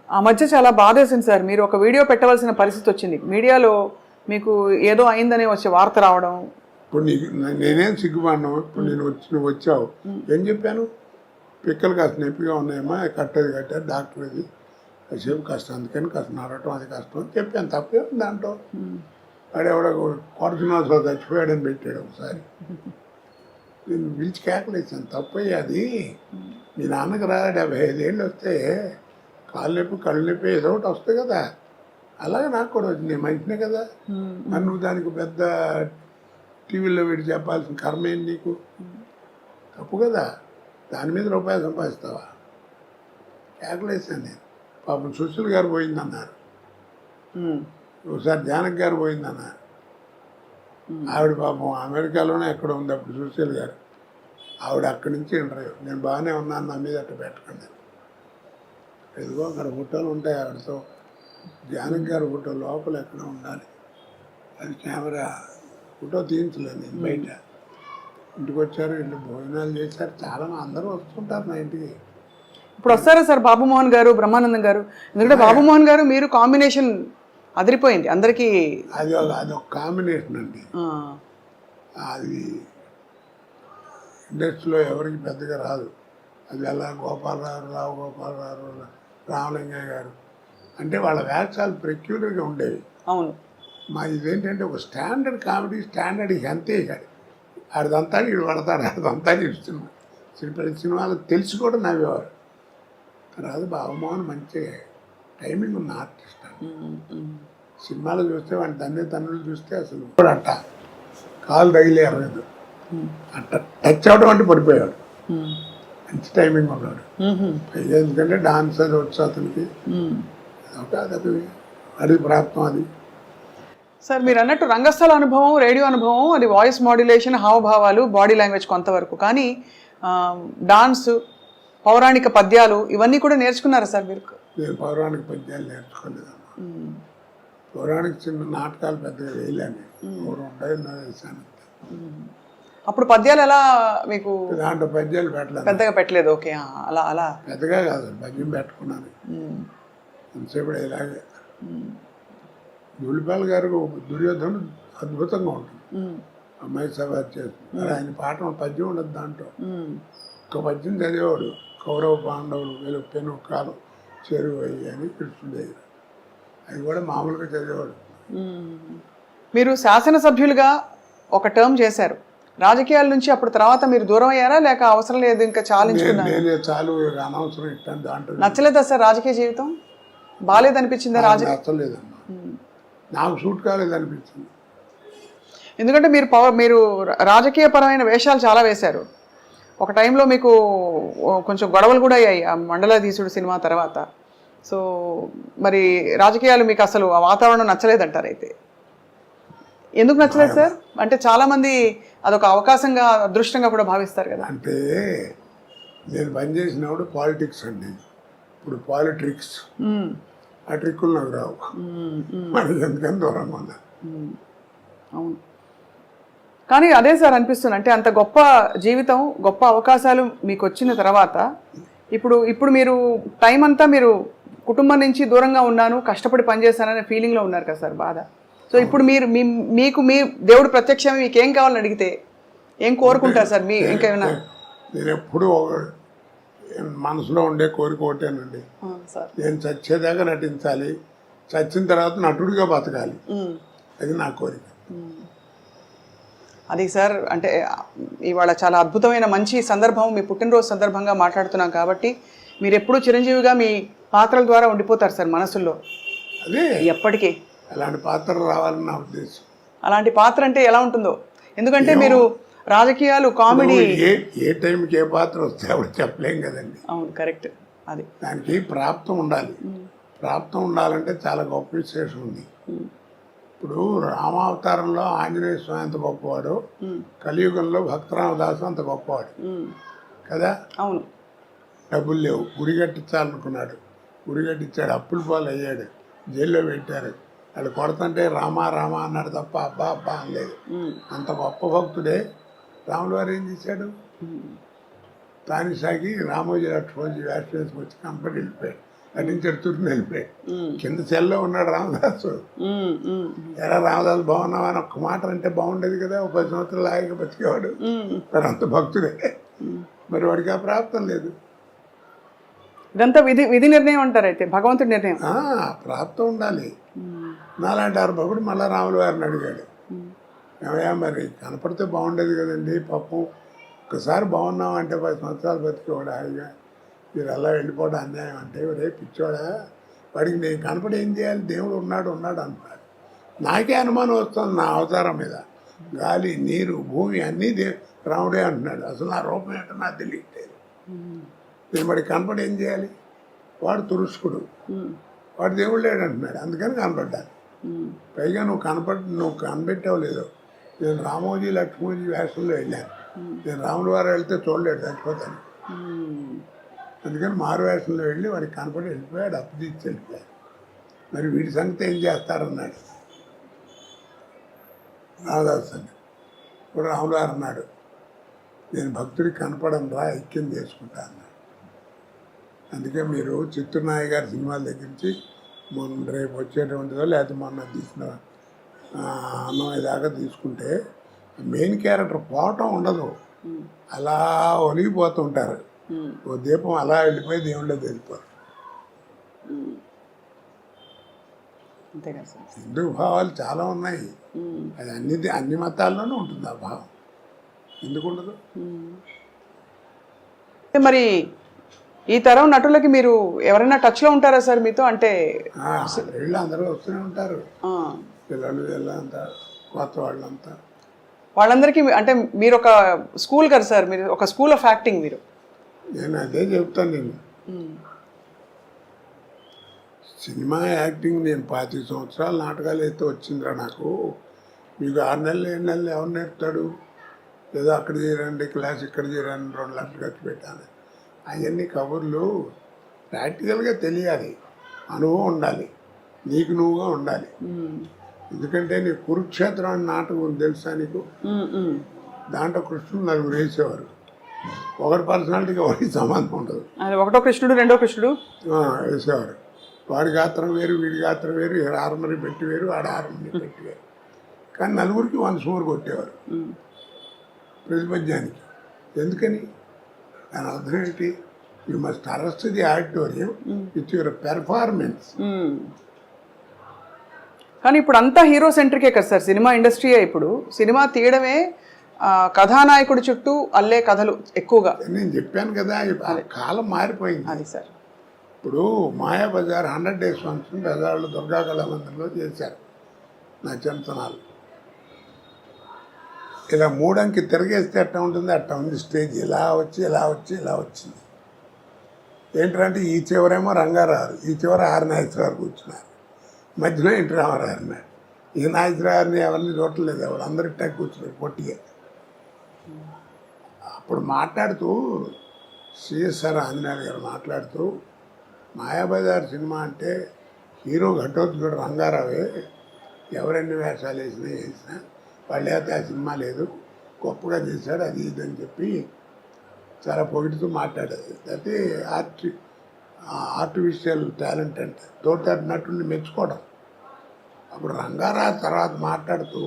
ఆ మధ్య చాలా బాధేసింది సార్, మీరు ఒక వీడియో పెట్టవలసిన పరిస్థితి వచ్చింది. మీడియాలో మీకు ఏదో అయిందనే వచ్చే వార్త రావడం. ఇప్పుడు నేనేం సిగ్గుపడినా. ఇప్పుడు నువ్వు వచ్చావు, ఏం చెప్పాను? పిక్కలు కాస్త నొప్పిగా ఉన్నాయమ్మా, కట్టారు డాక్టర్ ఇది కాసేపు కష్టం, అందుకని కాస్త నడవటం అది కష్టం అని చెప్పాను. తప్పే దాంట్లో. వాడెవడ కొరసినాథలో చచ్చిపోయాడని పెట్టాడు ఒకసారి. నేను పిలిచి కేకలేసాను, తప్పయ్యా అది. మీ నాన్నకు రా 75 ఏళ్ళు వస్తే కాళ్ళు నొప్పి కళ్ళు నొప్పి ఏదో ఒకటి వస్తాయి కదా, అలాగే నాకు కూడా వచ్చింది. నేను మంచినే కదా, నన్ను దానికి పెద్ద టీవీలో పెట్టి చెప్పాల్సిన కర్మ ఏంటి నీకు? తప్పు కదా. దాని మీద రూపాయలు సంపాదిస్తావా? కేకలేసాను నేను. పాపం సుశీల్ గారు పోయిందన్నారు, ఒకసారి జానక్ గారు పోయిందన్నారు. ఆవిడ పాపం అమెరికాలోనే ఎక్కడ ఉంది అప్పుడు సుశీల్ గారు. ఆవిడ అక్కడి నుంచి ఇంటర్వ్యూ, నేను బాగానే ఉన్నాను, నా మీద అట్ట పెట్టకండి. ఎదుగో అక్కడ ఫోటోలు ఉంటాయి ఆవిడతో. జానక్ గారు ఫోటో లోపల ఎక్కడ ఉండాలి, అది కెమెరా ఫోటో తీయించలేదు నేను బయట. ఇంటికి వచ్చారు, ఇంటి భోజనాలు చేశారు. చాలా అందరూ వస్తుంటారు నా ఇంటికి. ఇప్పుడు వస్తారా సార్ బాబుమోహన్ గారు, బ్రహ్మానందం గారు? ఎందుకంటే బాబుమోహన్ గారు మీరు కాంబినేషన్ అదిరిపోయింది అందరికీ. అదొక కాంబినేషన్ అండి. అది ఇండస్ట్రీలో ఎవరికి పెద్దగా రాదు. అది ఎలా గోపాలరావు, రావు గోపాలరావు, రామలింగయ్య గారు అంటే వాళ్ళ వేషాలు పెక్యులర్గా ఉండేవి. అవును. మా ఇదేంటంటే ఒక స్టాండర్డ్ కామెడీ, స్టాండర్డ్ అంతే కాదు. ఆడిదంతా వీడు పడతాడు, ఆడిదంతా ఇస్తున్నా. ప్రతి సినిమాలు తెలిసి కూడా నవ్వేవారు. తర్వాత బాబుమోహన్ మంచి టైమింగ్ ఉన్న ఆర్టిస్ట్. సినిమాలు చూస్తే వాడి తన్నులు చూస్తే అసలు అట్ట కాలు తగిలి ఎరగదు, అట్ట టచ్ అవడం అంటే పడిపోయాడు. మంచి టైమింగ్ ఉన్నాడు. ఎందుకంటే డాన్స్ అది వచ్చు అతనికి, అదొక అది ప్రాప్తం. అది సార్ మీరు అన్నట్టు రంగస్థల అనుభవం, రేడియో అనుభవం, అది వాయిస్ మాడ్యులేషన్, హావభావాలు, బాడీ లాంగ్వేజ్ కొంతవరకు. కానీ డాన్స్, పౌరాణిక పద్యాలు ఇవన్నీ కూడా నేర్చుకున్నారా సార్ మీరు? నేను పౌరాణిక పద్యాలు నేర్చుకోలేదమ్మా. పౌరాణిక చిన్న నాటకాలు పెద్దగా వేయలేను. అప్పుడు పద్యాలు ఎలా మీకు? దాంట్లో పద్యాలు పెట్టలేదు, పెద్దగా పెట్టలేదు. ఓకే, అలా అలా పెద్దగా కాదు, పద్యం పెట్టుకున్నాను ఎంతసేపు ఇలాగే. దులిపాల్ గారు దుర్యోధనుడు అద్భుతంగా ఉంటుంది. అమ్మాయి సభ చేస్తుంది, ఆయన పాట పద్యం ఉండదు దాంట్లో. ఒక పద్యం చదివేవాడు, కౌరవ పాండవులు వెలుపెను కాలం చెరువు అయ్యి అని కృష్ణుడు. అది కూడా మామూలుగా చదివేవాడు. మీరు శాసనసభ్యులుగా ఒక టర్మ్ చేశారు. రాజకీయాల నుంచి అప్పుడు తర్వాత మీరు దూరం అయ్యారా, లేక అవసరం లేదు ఇంకా చాలించుకున్నారా? నేనే చాలు, అనవసరం ఇట్టాను దాంట్లో. నచ్చలేదా సార్ రాజకీయ జీవితం? బాగాలేదనిపించిందా? నచ్చలేదమ్మా, నాకు సూట్ కాలేదనిపించింది. ఎందుకంటే మీరు రాజకీయపరమైన వేషాలు చాలా వేశారు. ఒక టైంలో మీకు కొంచెం గొడవలు కూడా అయ్యాయి ఆ మండలాధీశుడు సినిమా తర్వాత. సో మరి రాజకీయాలు మీకు అసలు ఆ వాతావరణం నచ్చలేదంటారు. అయితే ఎందుకు నచ్చలేదు సార్? అంటే చాలామంది అదొక అవకాశంగా, అదృష్టంగా కూడా భావిస్తారు కదా. అంటే నేను పనిచేసినప్పుడు పాలిటిక్స్ అండి. ఇప్పుడు పాలిటిక్స్ ఆ ట్రిక్కులు నాకు రావు. మనకి ఎందుకని దూరంగా ఉన్నా. అవును. కానీ అదే సార్ అనిపిస్తుంది, అంటే అంత గొప్ప జీవితం, గొప్ప అవకాశాలు మీకు వచ్చిన తర్వాత ఇప్పుడు మీరు టైం అంతా మీరు కుటుంబం నుంచి దూరంగా ఉన్నాను, కష్టపడి పనిచేశాననే ఫీలింగ్లో ఉన్నారు కదా సార్, బాధ. సో ఇప్పుడు మీకు మీ దేవుడు ప్రత్యక్షం మీకు ఏం కావాలని అడిగితే ఏం కోరుకుంటారు సార్? మీ ఇంకేమైనా? నేను ఎప్పుడు మనసులో ఉండే కోరిక ఒకటేనండి, నేను చచ్చేదాకా నటించాలి, చచ్చిన తర్వాత నటుడిగా బతకాలి. అది నా కోరిక. అది సార్ అంటే ఇవాళ చాలా అద్భుతమైన మంచి సందర్భం, మీ పుట్టినరోజు సందర్భంగా మాట్లాడుతున్నాం కాబట్టి మీరు ఎప్పుడూ చిరంజీవిగా మీ పాత్రల ద్వారా ఉండిపోతారు సార్ మనసుల్లో అదే ఎప్పటికీ. అలాంటి పాత్ర రావాలని నా ఉద్దేశం. అలాంటి పాత్ర అంటే ఎలా ఉంటుందో, ఎందుకంటే మీరు రాజకీయాలు, కామెడీ, ఏ టైంకి ఏ పాత్ర వస్తే అప్పుడు చెప్పలేం కదండి. అవును కరెక్ట్. అది దానికి ప్రాప్తం ఉండాలి. ప్రాప్తం ఉండాలంటే చాలా గొప్ప విశేషం ఉంది. ఇప్పుడు రామావతారంలో ఆంజనేయ స్వామి అంత గొప్పవాడు, కలియుగంలో భక్తరామదాసు అంత గొప్పవాడు కదా. అవును. డబ్బులు లేవు, గుడి కట్టించాలనుకున్నాడు, గుడి కట్టించాడు, అప్పుల పాలు అయ్యాడు, జైల్లో పెట్టారు. వాళ్ళు కొడుతుంటే రామా రామా అన్నాడు తప్ప అబ్బా అబ్బా అనలేదు. అంత గొప్ప భక్తుడే రాములు వారు ఏం చేశాడు, తానిసాగి రామోజీ లక్ష్మణజీ వేషం వేసుకొచ్చి కంపెనీ వెళ్ళిపోయాడు, నటించాడు, తుర్ని వెళ్ళిపోయాడు. కింద సెల్లో ఉన్నాడు రామదాసు. ఎలా రామదాసు బాగున్నావా అని ఒక్క మాట అంటే బాగుండేది కదా, ఒక 10 సంవత్సరాలు ఆగి బతికేవాడు. మరి అంత భక్తుడే, మరి వాడికి ఆ ప్రాప్తం లేదు. ఇదంతా విధి నిర్ణయం అంటారు, అయితే భగవంతుడి నిర్ణయం. ప్రాప్తం ఉండాలి. నాలాంటి 6 భక్తుడు మళ్ళీ రాముల వారిని అడిగాడు, ఏమయ్యా మరి కనపడితే బాగుండేది కదండి, పాపం ఒకసారి బాగున్నాం అంటే 10 సంవత్సరాలు బతికేవాడు హాయిగా, మీరు అలా వెళ్ళిపోవడం అన్యాయం అంటే, రేపు పిచ్చోడా వాడికి నేను కనపడి ఏం చేయాలి, దేవుడు ఉన్నాడు అంటున్నాడు. నాకే అనుమానం వస్తుంది నా అవతారం మీద, గాలి నీరు భూమి అన్నీ రాముడే అంటున్నాడు. అసలు నా రూపం ఏంటో నాకు తెలియట్లేదు. నేను వాడికి కనపడి ఏం చేయాలి, వాడు తురుష్కుడు, వాడు దేవుడు లేడు అంటున్నాడు, అందుకని కనపడ్డాను. పైగా నువ్వు కనిపెట్టావు లేదో, నేను రామోజీ లక్ష్మణజీ వేషంలో వెళ్ళాను, నేను రాముల వారు వెళ్తే చూడలేడు, చచ్చిపోతాను. అందుకని మారు వేషంలో వెళ్ళి వాడికి కనపడి వెళ్ళిపోయాడు, అప్పు తీసి వెళ్ళిపోయాడు. మరి వీడి సంగతి ఏం చేస్తారన్నాడు రామదాసు అని. ఇప్పుడు రాముల వారు అన్నాడు, నేను భక్తుడికి కనపడను రా, ఐక్యం చేసుకుంటా అన్నాడు. అందుకే మీరు చిత్తూరు నాయ గారి సినిమాల దగ్గర నుంచి రేపు వచ్చేటువంటిదో లేకపోతే మొన్న తీసిన అన్నమయ్య దాకా తీసుకుంటే మెయిన్ క్యారెక్టర్ పోవటం ఉండదు, అలా ఒలిగిపోతుంటారు. ఓ దీపం అలా వెళ్ళిపోయి దేవుళ్ళో వెళ్ళిపోరు. హిందూ భావాలు చాలా ఉన్నాయి, అది అన్ని మతాల్లోనూ ఉంటుంది ఆ భావం, ఎందుకు ఉండదు. మరి ఈ తరం నటులకి మీరు ఎవరైనా టచ్లో ఉంటారా సార్ మీతో? అంటే వీళ్ళు అందరూ వస్తూనే ఉంటారు, పిల్లలు వీళ్ళంతా, కొత్త వాళ్ళంతా. వాళ్ళందరికీ అంటే మీరు ఒక స్కూల్ కదా సార్, మీరు ఒక స్కూల్ ఆఫ్ యాక్టింగ్. మీరు నేను అదే చెప్తాను, నేను సినిమా యాక్టింగ్ నేను 25 సంవత్సరాలు నాటకాలు అయితే వచ్చిందిరా నాకు. మీకు 6 నెలలు 7 నెలలు ఎవరు నేర్పుతాడు? ఏదో అక్కడ చేరండి క్లాస్, ఇక్కడ చేరండి 2 లక్షలు ఖర్చు పెట్టాను. అవన్నీ కబుర్లు. ప్రాక్టికల్గా తెలియాలి, అనుభవం ఉండాలి, నీకు నువ్వుగా ఉండాలి. ఎందుకంటే నీకు కురుక్షేత్రం అని నాటకం తెలుసా నీకు? దాంట్లో కృష్ణుడు 4 వేసేవారు, ఒకటి పర్సనాలిటీకి ఒకటి సంబంధం ఉండదు. ఒకటో కృష్ణుడు రెండో కృష్ణుడు వేసేవారు. వాడి గాత్రం వేరు, వీడి గాత్రం వేరు, హార్మోని పెట్టి వేరు, వాడి హార్మోని పెట్టి వేరు. కానీ 4కి 1 సుమారు కొట్టేవారు ప్రతిపద్యానికి. ఎందుకని? దాని అర్థం ఏంటి? You must arrest the auditorium with your performance. కానీ ఇప్పుడు అంతా హీరో సెంట్రికే కదా సార్ సినిమా ఇండస్ట్రీయే. ఇప్పుడు సినిమా తీయడమే కథానాయకుడి చుట్టూ అల్లే కథలు ఎక్కువగా. నేను చెప్పాను కదా, కాలం మారిపోయింది. అది సార్, ఇప్పుడు మాయాబజార్ 100 days ఫంక్షన్ బజార్లో దుర్గా కళామందిరంలో చేశారు నా చిన్నతనాలు. ఇలా 3 అంకి తిరగేస్తే ఎట్లా ఉంటుంది, అట్లా ఉంది స్టేజ్. ఇలా వచ్చి ఇలా వచ్చి ఇలా వచ్చింది. ఏంటంటే ఈ చివరేమో రంగారావు, ఈ చివర ఆర్ నాగేశ్వరరావు కూర్చున్నారు, మధ్యలో ఎన్టీ రామారావు అన్నాడు. ఈ నాగేశ్వరరావుని ఎవరిని చూడలేదు, ఎవరు అందరి టైం కూర్చున్నారు పొట్టిగా. అప్పుడు మాట్లాడుతూ సిఎస్ఆర్ ఆంజనేయులు గారు మాట్లాడుతూ, మాయాబజార్ సినిమా అంటే హీరో ఘటోత్కచుడు రంగారావే, ఎవరెన్ని వేషాలు వేసినా వాళ్ళు అయితే ఆ సినిమా లేదు, గొప్పగా చేశాడు, అది ఇదని చెప్పి చాలా పొగిడుతూ మాట్లాడేది. అయితే ఆర్టిఫిషియల్ టాలెంట్ అంటే తోటి నటుడిని మెచ్చుకోవడం. అప్పుడు రంగారావు తర్వాత మాట్లాడుతూ,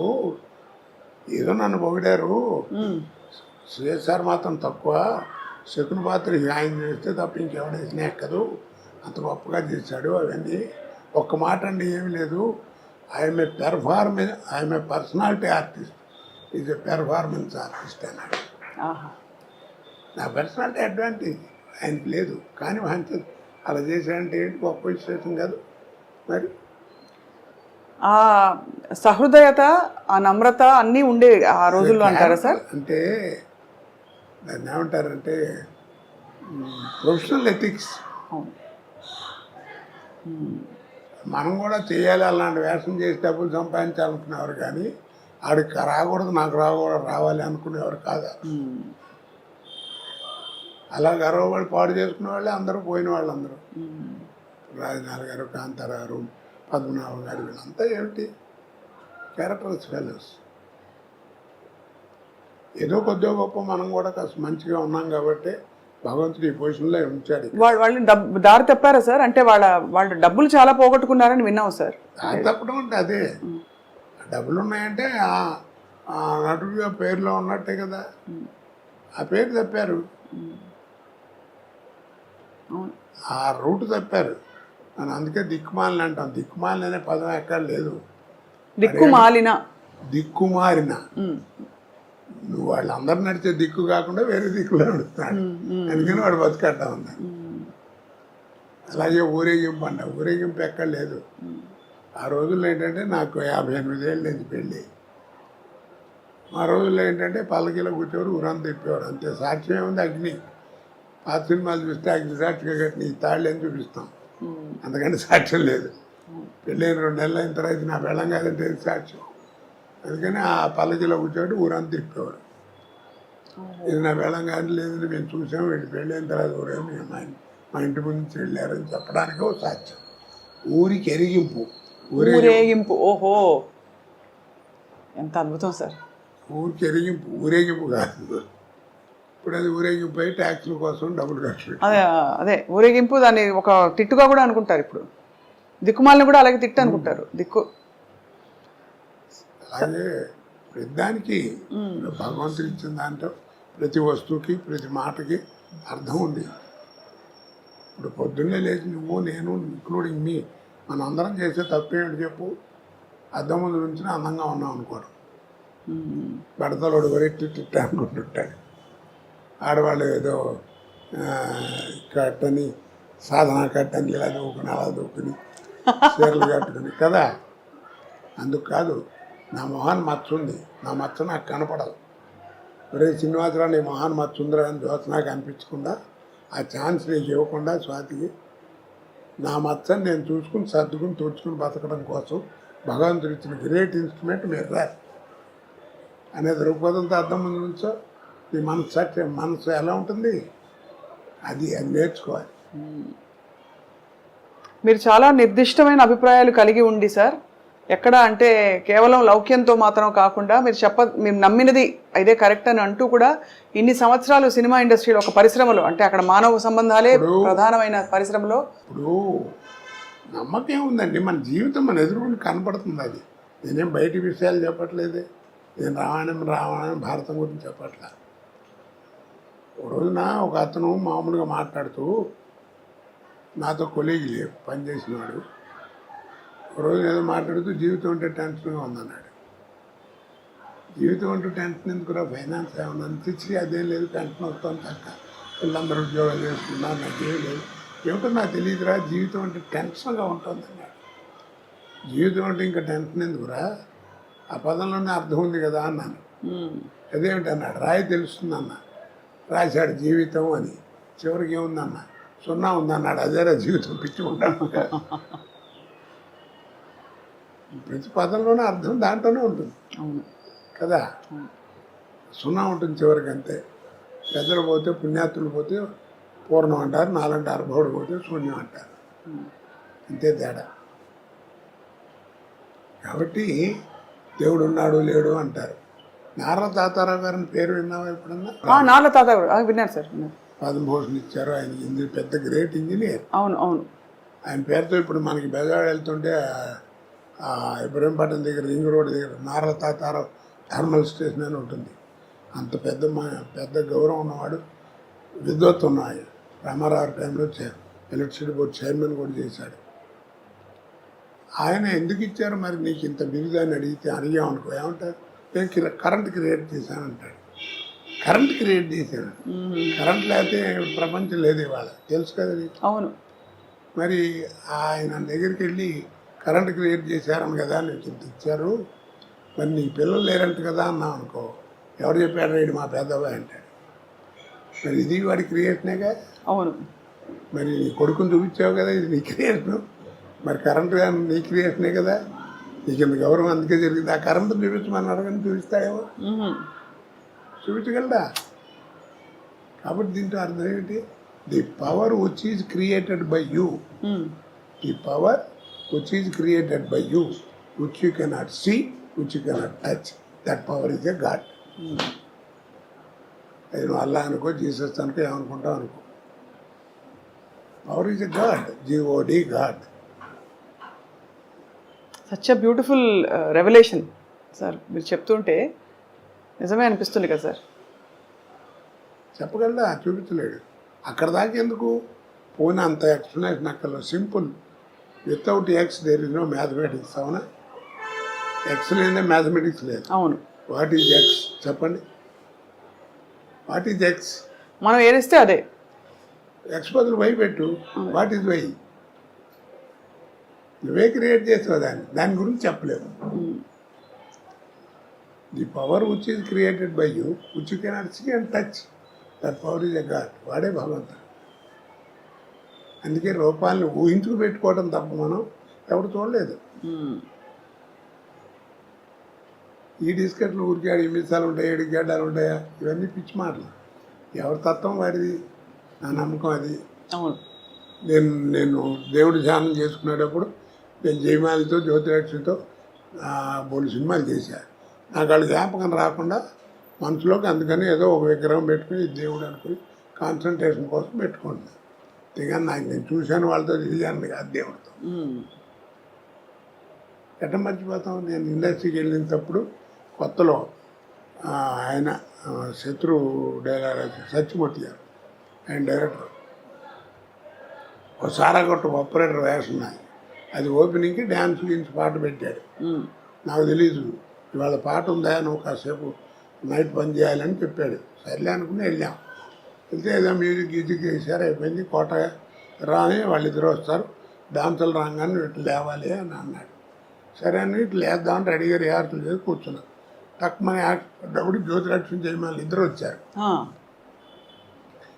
ఏదో నన్ను పొగిడారు, సిఎస్ఆర్ మాత్రం తక్కువ, శకుని పాత్ర ఆయన చేస్తే తప్ప ఇంకెవడేసినా ఎక్కదు, అంత గొప్పగా చేశాడు అవన్నీ. ఒక్క మాట అండి ఏమీ లేదు, I'm a personality artist, is a performance artist అన్నాడు. ఆహా. నా పర్సనాలిటీ అడ్వాంటేజ్ ఆయనకి లేదు, కానీ వాంఛ అలా చేశాడంటే ఏంటి, గొప్ప విశేషం కాదు మరి. ఆ సహృదయత, ఆ నమ్రత అన్నీ ఉండే ఆ రోజుల్లో అంటారా సార్? అంటే దాన్ని ఏమంటారంటే ప్రొఫెషనల్ ఎథిక్స్. అవును. మనం కూడా చేయాలి, అలాంటి వేషం చేసి డబ్బులు సంపాదించాలనుకునేవారు, కానీ ఆడికి రాకూడదు నాకు రావాలి అనుకునేవారు కాదు. అలా గర్వపడి పాడు చేసుకునే వాళ్ళే అందరూ, పోయిన వాళ్ళందరూ. రాజనాథ్ గారు, కాంతారావు గారు, పద్మనాభం గారు, వీళ్ళంతా ఏమిటి క్యారెక్టర్స్ ఫెలోస్. ఏదో కొద్దిగా గొప్ప మనం కూడా కాస్త మంచిగా ఉన్నాం కాబట్టి భగవంతుడు ఈ పొజిషన్లో ఉంచాడు. వాళ్ళు దారి తప్పారా సార్? అంటే వాళ్ళు డబ్బులు చాలా పోగొట్టుకున్నారని విన్నాం సార్. దారి తప్పడం అంటే అదే, డబ్బులు ఉన్నాయంటే ఆ నటుడిగా పేరులో ఉన్నట్టే కదా, ఆ పేరు తప్పారు, ఆ రూట్ తప్పారు. మనం అందుకే దిక్కుమాలిన అంటాం. దిక్కుమాలిన అనే పదం ఎక్కడ లేదు. దిక్కుమాలిన, దిక్కుమారిన. నువ్వు వాళ్ళందరూ నడిచే దిక్కు కాకుండా వేరే దిక్కులో నడుస్తున్నాడు, అందుకని వాడు బతికట్టా ఉంది. అలాగే ఊరేగింపు అంట, ఊరేగింపు ఎక్కడ లేదు. ఆ రోజుల్లో ఏంటంటే నాకు 58 ఏళ్ళు నుంచి పెళ్ళి. ఆ రోజుల్లో ఏంటంటే పల్లకీలో కూర్చోరు, ఊరంతా తిప్పేవారు, అంతే. సాక్ష్యం ఏముంది, అగ్ని. పాత సినిమాలు చూస్తే అగ్ని సాక్షిగా కట్టిన ఈ తాళ్ళు అని చూపిస్తాం, అందుకని సాక్ష్యం లేదు. పెళ్ళైన 2 నెలలు అయిన తర్వాత నా పెళ్ళం కాదంటే సాక్ష్యం. అందుకని ఆ పల్లకీలో కూర్చోబెట్టి ఊరంతా తిప్పేవారు. ఇది నా పెళ్ళం కాదు, లేదని మేము చూసాము, వీళ్ళు పెళ్ళైన తర్వాత ఊరేమి మా ఇంటి ముందు వెళ్ళారని చెప్పడానికి ఒక సాక్ష్యం. ఊరికి ఎరిగింపు, ఊరేగింపు. ఓహో, ఎంత అద్భుతం సార్. ఊరికి ఎరిగింపు, ఊరేగింపు కాదు. ఇప్పుడు అది ఊరేగింపు అయి ట్యాక్సుల కోసం డబ్బులు ఖర్చు. అదే ఊరేగింపు, దాన్ని ఒక తిట్టుగా కూడా అనుకుంటారు. ఇప్పుడు దిక్కుమాలని కూడా అలాగే తిట్టు అనుకుంటారు. దిక్కు అలాగే ప్రతిదానికి భగవంతుడు ఇచ్చిన దాంట్లో ప్రతి వస్తువుకి, ప్రతి మాటకి అర్థం ఉంది. ఇప్పుడు పొద్దున్నే లేచి నువ్వు, నేను, ఇంక్లూడింగ్ మీ, మనం అందరం చేసే తప్పేమిటి చెప్పు? అద్దం ముందు నుంచి అందంగా ఉన్నాం అనుకోరు. బడతలోడు వరెట్టి అనుకుంటుంటాడు. ఆడవాళ్ళు ఏదో కట్టని, సాధన కట్టని, ఇలా దూకుని అలా దూకుని చీరలు కట్టుకుని కదా. అందుకు కాదు, నా మొహాన్ని మచ్చ ఉంది, నా మచ్చ నాకు కనపడదు. ఒరే శ్రీనివాసరావు, నీ మొహాన్ని మచ్చ ఉందిరా అని దోశ నాకు అనిపించకుండా, ఆ ఛాన్స్ నీకు ఇవ్వకుండా స్వాతికి, నా మచ్చని నేను చూసుకుని సర్దుకుని తుడుచుకుని బతకడం కోసం భగవంతుడు ఇచ్చిన గ్రేట్ ఇన్స్ట్రుమెంట్ మీరు రారు అనే దృక్పథంతో అర్థం ముందు నుంచో నీ మనసు ఎలా ఉంటుంది, అది నేర్చుకోవాలి. మీరు చాలా నిర్దిష్టమైన అభిప్రాయాలు కలిగి ఉండి సార్, ఎక్కడ అంటే కేవలం లౌక్యంతో మాత్రం కాకుండా మీరు నమ్మినది ఇదే కరెక్ట్ అని అంటూ కూడా ఇన్ని సంవత్సరాలు సినిమా ఇండస్ట్రీలో, ఒక పరిశ్రమలో, అంటే అక్కడ మానవ సంబంధాలే ప్రధానమైన పరిశ్రమలో. ఇప్పుడు నమ్మకం ఉందండి, మన జీవితం మన ఎదురుకుండా కనపడుతుంది. అది నేనేం బయటి విషయాలు చెప్పట్లేదే, నేను రామాయణం భారతం గురించి చెప్పట్లా. ఒక రోజున ఒక అతను మామూలుగా మాట్లాడుతూ, నాతో కొలీగ్ పనిచేసినవాడు, ఒక రోజు ఏదో మాట్లాడుతూ జీవితం అంటే టెన్షన్గా ఉందన్నాడు. జీవితం అంటూ టెన్షన్ ఎందుకురా, ఫైనాన్స్ ఏమన్నా తెచ్చి అదేం లేదు, టెన్షన్ వస్తుంది తక్క, వీళ్ళందరూ ఉద్యోగాలు చేసుకున్నారు, నాకేం లేదు, ఏమిటో నాకు తెలియదురా, జీవితం అంటే టెన్షన్గా ఉంటుంది అన్నాడు. జీవితం అంటే ఇంకా టెన్షన్ ఎందుకురా, ఆ పదంలోనే అర్థం ఉంది కదా అన్నాను. అదేమిటి అన్నాడు, రాయి తెలుస్తుందన్న. రాశాడు జీవితం అని, చివరికి ఏముందన్న, 0 ఉందన్నాడు. అదేరా జీవితం, పిచ్చి ఉంటాను. ప్రతి పదంలోనే అర్థం దాంట్లోనే ఉంటుంది కదా. 0 ఉంటుంది చివరికి, అంతే. పెద్దలు పోతే, పుణ్యాత్తులు పోతే పూర్ణం అంటారు, నాలంటే అర్భవుడు పోతే శూన్యం అంటారు, అంతే తేడా. కాబట్టి దేవుడు ఉన్నాడు లేడు అంటారు. నారా తాతారావు గారిని పేరు విన్నావా ఎప్పుడన్నా? నారా తాతారావు విన్నాను సార్. పద్మభూషణ్ ఇచ్చారు ఆయన, పెద్ద గ్రేట్ ఇంజనీర్. అవును అవును. ఆయన పేరుతో ఇప్పుడు మనకి బెజవాడ వెళ్తుంటే ఇబ్రహీంపట్నం దగ్గర రింగ్ రోడ్ దగ్గర నారా తాతారావు థర్మల్ స్టేషన్ అని ఉంటుంది. అంత పెద్ద గౌరవం ఉన్నవాడు, విద్వత్ ఉన్నాయి. రామారావు టైంలో ఎలక్ట్రిసిటీ బోర్డు చైర్మన్ కూడా చేశాడు. ఆయన ఎందుకు ఇచ్చారు మరి నీకు ఇంత బిరుదు అని అడిగామనుకో ఏమంటారు, నేను కరెంట్ క్రియేట్ చేశాను అంటాడు. కరెంట్ క్రియేట్ చేశాను. కరెంట్ లేకపోతే ప్రపంచం లేదు ఇవాళ, తెలుసు కదా నీకు. అవును. మరి ఆయన దగ్గరికి వెళ్ళి కరెంట్ క్రియేట్ చేశారని కదా నీకు ఇంత ఇచ్చారు, మరి నీ పిల్లలు లేరంట కదా అన్నాం అనుకో, ఎవరు చెప్పాడు రేడు మా పెద్దబాయ్ అంటాడు. మరి ఇది వాడి క్రియేషనేగా. అవును. మరి నీ కొడుకుని చూపించావు కదా, ఇది నీ క్రియేషను. మరి కరెంట్ నీ క్రియేషనే కదా, నీకు ఇంత గౌరవం అందుకే జరిగింది. ఆ కరెంట్ చూపించమని అడగని చూపిస్తాడేమో, చూపించగలడా? కాబట్టి దీంట్లో అర్థం ఏంటి? The power which is created by you, the power which is created by you, which you cannot see, which you cannot touch, that power is a god. అది నువ్వు అల్లా అనుకో, జీసస్ అనుకో, ఏమనుకుంటావు అనుకో, power is a god, G O D god. Such a beautiful revolution sir. మీరు చెప్తుంటే నిజమే అనిపిస్తుంది కదా సార్. చెప్పగలడా? చూపించలేడు. అక్కడ దాకా ఎందుకు పోయిన అంత ఎక్స్ప్లెనేషన్ అక్కడ simple. Without X there is no mathematics. అవునా? ఎక్స్ లేదే మ్యాథమెటిక్స్ లేదు. అవును. వాట్ ఈజ్ ఎక్స్ చెప్పండి? What is X? మనం ఏరిస్తే అదే. ఎక్స్ బదులు వై పెట్టు. What is Y? నువ్వే క్రియేట్ చేసావు దాని గురించి చెప్పలేవు. The power which is created by you, which you cannot see and touch, that power is a god. వాడే భగవంతుడు. అందుకే రూపాలను ఊహించుకు పెట్టుకోవడం తప్ప మనం ఎవరు చూడలేదు. ఈ డిస్కట్లు ఊరికే ఈ మిసాలు ఉంటాయి, ఏడు గడ్డాలు ఉంటాయా, ఇవన్నీ పిచ్చి మాటలు. ఎవరి తత్వం వాడిది, నా నమ్మకం అది. నేను దేవుడి ధ్యానం చేసుకునేటప్పుడు నేను జయమాలితో జ్యోతిలక్ష్మితో బోల్డ్ సినిమాలు చేశాను. నాకు వాళ్ళు జ్ఞాపకం రాకుండా మనసులోకి, అందుకని ఏదో ఒక విగ్రహం పెట్టుకుని దేవుడు అనుకుని కాన్సన్ట్రేషన్ కోసం పెట్టుకుంటున్నాను. అంతేగాని నాకు నేను చూశాను వాళ్ళతో తిరిగాను కాదు దేవుడితో. ఎట్ట మర్చిపోతాం? నేను ఇండస్ట్రీకి వెళ్ళినప్పుడు కొత్తలో ఆయన శత్రు డైరెక్టర్ సత్యమూర్తి గారు, ఆయన డైరెక్టర్, ఒక సారాగొట్ట ఆపరేటర్ వేషం నాది. అది ఓపెనింగ్కి డ్యాన్స్ గీన్స్ పాట పెట్టాడు. నాకు తెలీదు ఇవాళ పాట ఉందా, నువ్వు కాసేపు నైట్ పని చేయాలని చెప్పాడు. సర్లే అనుకుని వెళ్ళాం. వెళ్తే ఏదో మ్యూజిక్ గీజిక్ వేసారు, అయిపోయింది. కోట రాని వాళ్ళిద్దరు వస్తారు, డాన్సులు రాగానే ఇట్లా లేవాలి అని అన్నాడు. సరే అని ఇట్లా లేద్దామని రెడీగా రిహార్సల్ చేసి కూర్చున్నాం. తక్కువని యాక్టప్పుడు జ్యోతిలక్ష్మి జయమాలి ఇద్దరు వచ్చారు.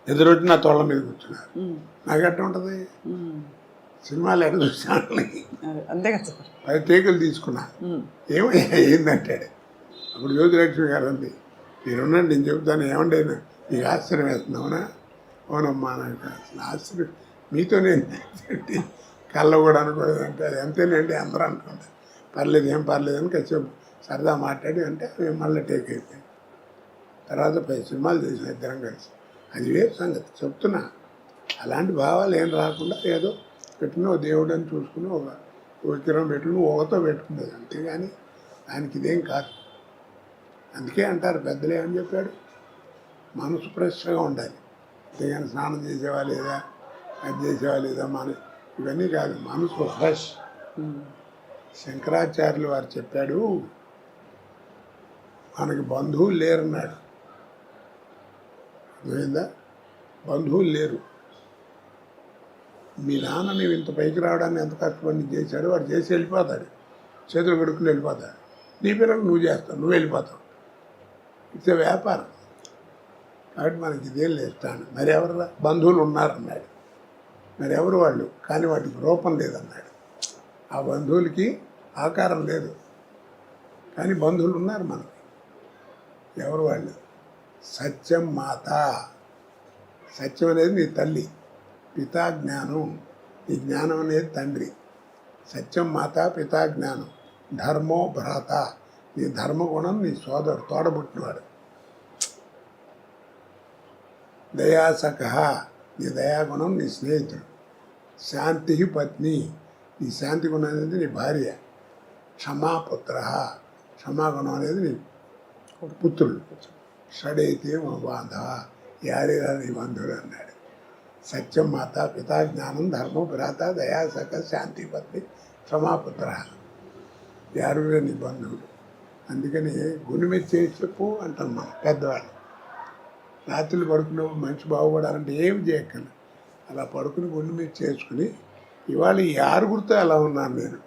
ఎదురొచ్చి నా తోళ్ళ మీద కూర్చున్నారు. నాకు ఎట్ట ఉంటుంది? సినిమాలు ఎక్కడ చూసాను, అంతే కదా. 10 టేకులు తీసుకున్నా. ఏందంటాడు. అప్పుడు జ్యోతిలక్ష్మి గారు అంది, మీరున్నాండి నేను చెబుతాను, ఏమండి నీకు ఆశ్చర్యం వేస్తున్నావునా? అవునమ్మా, నాకు అసలు ఆశ్చర్యం మీతో నేను కళ్ళ కూడా అనుకోలేదు అంటే, అది అంతేనండి అందరూ అనుకుంటారు. పర్లేదు, ఏం పర్లేదు అని కాసేపు సరదా మాట్లాడి అంటే మేము మళ్ళీ టేక్ అయిపోయింది. తర్వాత 10 సినిమాలు చేసిన ఇద్దరం కలిసి. అది వేరు సంగతి చెప్తున్నా. అలాంటి భావాలు ఏం రాకుండా ఏదో పెట్టుకుని ఓ దేవుడు అని చూసుకుని ఒక విగ్రహం పెట్టుకుని ఓగతో పెట్టుకునేది, అంతేగాని దానికి ఇదేం కాదు. అందుకే అంటారు పెద్దలు ఏమని చెప్పాడు, మనసు ఫ్రెష్గా ఉండాలి. అంతేగాని స్నానం చేసేవా లేదా, అది చేసేవా లేదా, ఇవన్నీ కాదు, మనసు ఫ్రెష్. శంకరాచార్యులు వారు చెప్పాడు, మనకి బంధువులు లేరన్నాడు. అర్థమైందా? బంధువులు లేరు. మీ నాన్న నీవు ఇంత పైకి రావడానికి ఎంత కష్టపడి చేశాడు, వాడు చేసి వెళ్ళిపోతాడు, చేతులు కడుక్కుని వెళ్ళిపోతాడు. నీ పిల్లలు నువ్వు చేస్తావు, నువ్వు వెళ్ళిపోతావు. ఇట్స్ వ్యాపారం. కాబట్టి మనకి ఇదేం లేస్తాను. మరి ఎవరు బంధువులు ఉన్నారన్నాడు. మరి ఎవరు వాళ్ళు? కానీ వాటికి రూపం లేదన్నాడు. ఆ బంధువులకి ఆకారం లేదు, కానీ బంధువులు ఉన్నారు మనకి. ఎవరు వాళ్ళు? సత్యం మాత. సత్యం అనేది నీ తల్లి, పితా జ్ఞానం, నీ జ్ఞానం అనేది తండ్రి. సత్యం మాత, పితా జ్ఞానం. ధర్మో భ్రాత, నీ ధర్మగుణం నీ సోదరుడు, తోడబుట్టినవాడు. దయాసఖ, నీ దయాగుణం నీ స్నేహితుడు. శాంతి పత్ని, నీ శాంతి గుణం అనేది నీ భార్య. క్షమాపుత్ర, క్షమాగుణం అనేది నీ పుత్రుడు. షడైతే మా బాంధవ, యారేరా నీ బంధువుడు అన్నాడు. సత్యం మాత, పితా జ్ఞానం, ధర్మో భ్రాత, దయాసఖ, శాంతి పత్ని, క్షమాపుత్ర. యారురా నీ బంధువుడు. అందుకని గుండె మీద చేసి చెప్పు అంటాం మనం పెద్దవాళ్ళు. రాత్రులు పడుకున్నప్పుడు మనిషి బాగుపడాలంటే ఏమి చేయక్కర్లేదు, అలా పడుకుని గుండె మీద చేసుకుని ఇవాళ ఈ ఆరుగురితో ఎలా ఉన్నాను నేను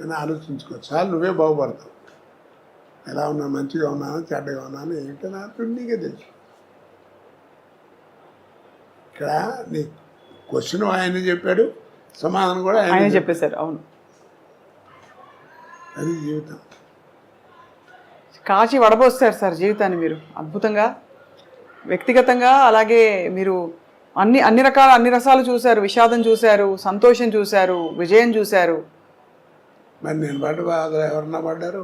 అని ఆలోచించుకోవచ్చు. చాలు నువ్వే బాగుపడతావు. ఎలా ఉన్నా, మంచిగా ఉన్నాను, చెడ్డగా ఉన్నాను ఏంటో నాకు నీకే తెలుసు. ఇక్కడ నీ క్వశ్చన్ ఆయన చెప్పాడు, సమాధానం కూడా ఆయన చెప్పేశారు. అవును, అది జీవితం. కాచి వడబోస్తారు సార్ జీవితాన్ని మీరు అద్భుతంగా. వ్యక్తిగతంగా అలాగే మీరు అన్ని రసాలు చూశారు. విషాదం చూశారు, సంతోషం చూశారు, విజయం చూశారు. మరి నేను పడ్డ బాధలు ఎవరన్నా పడ్డారు?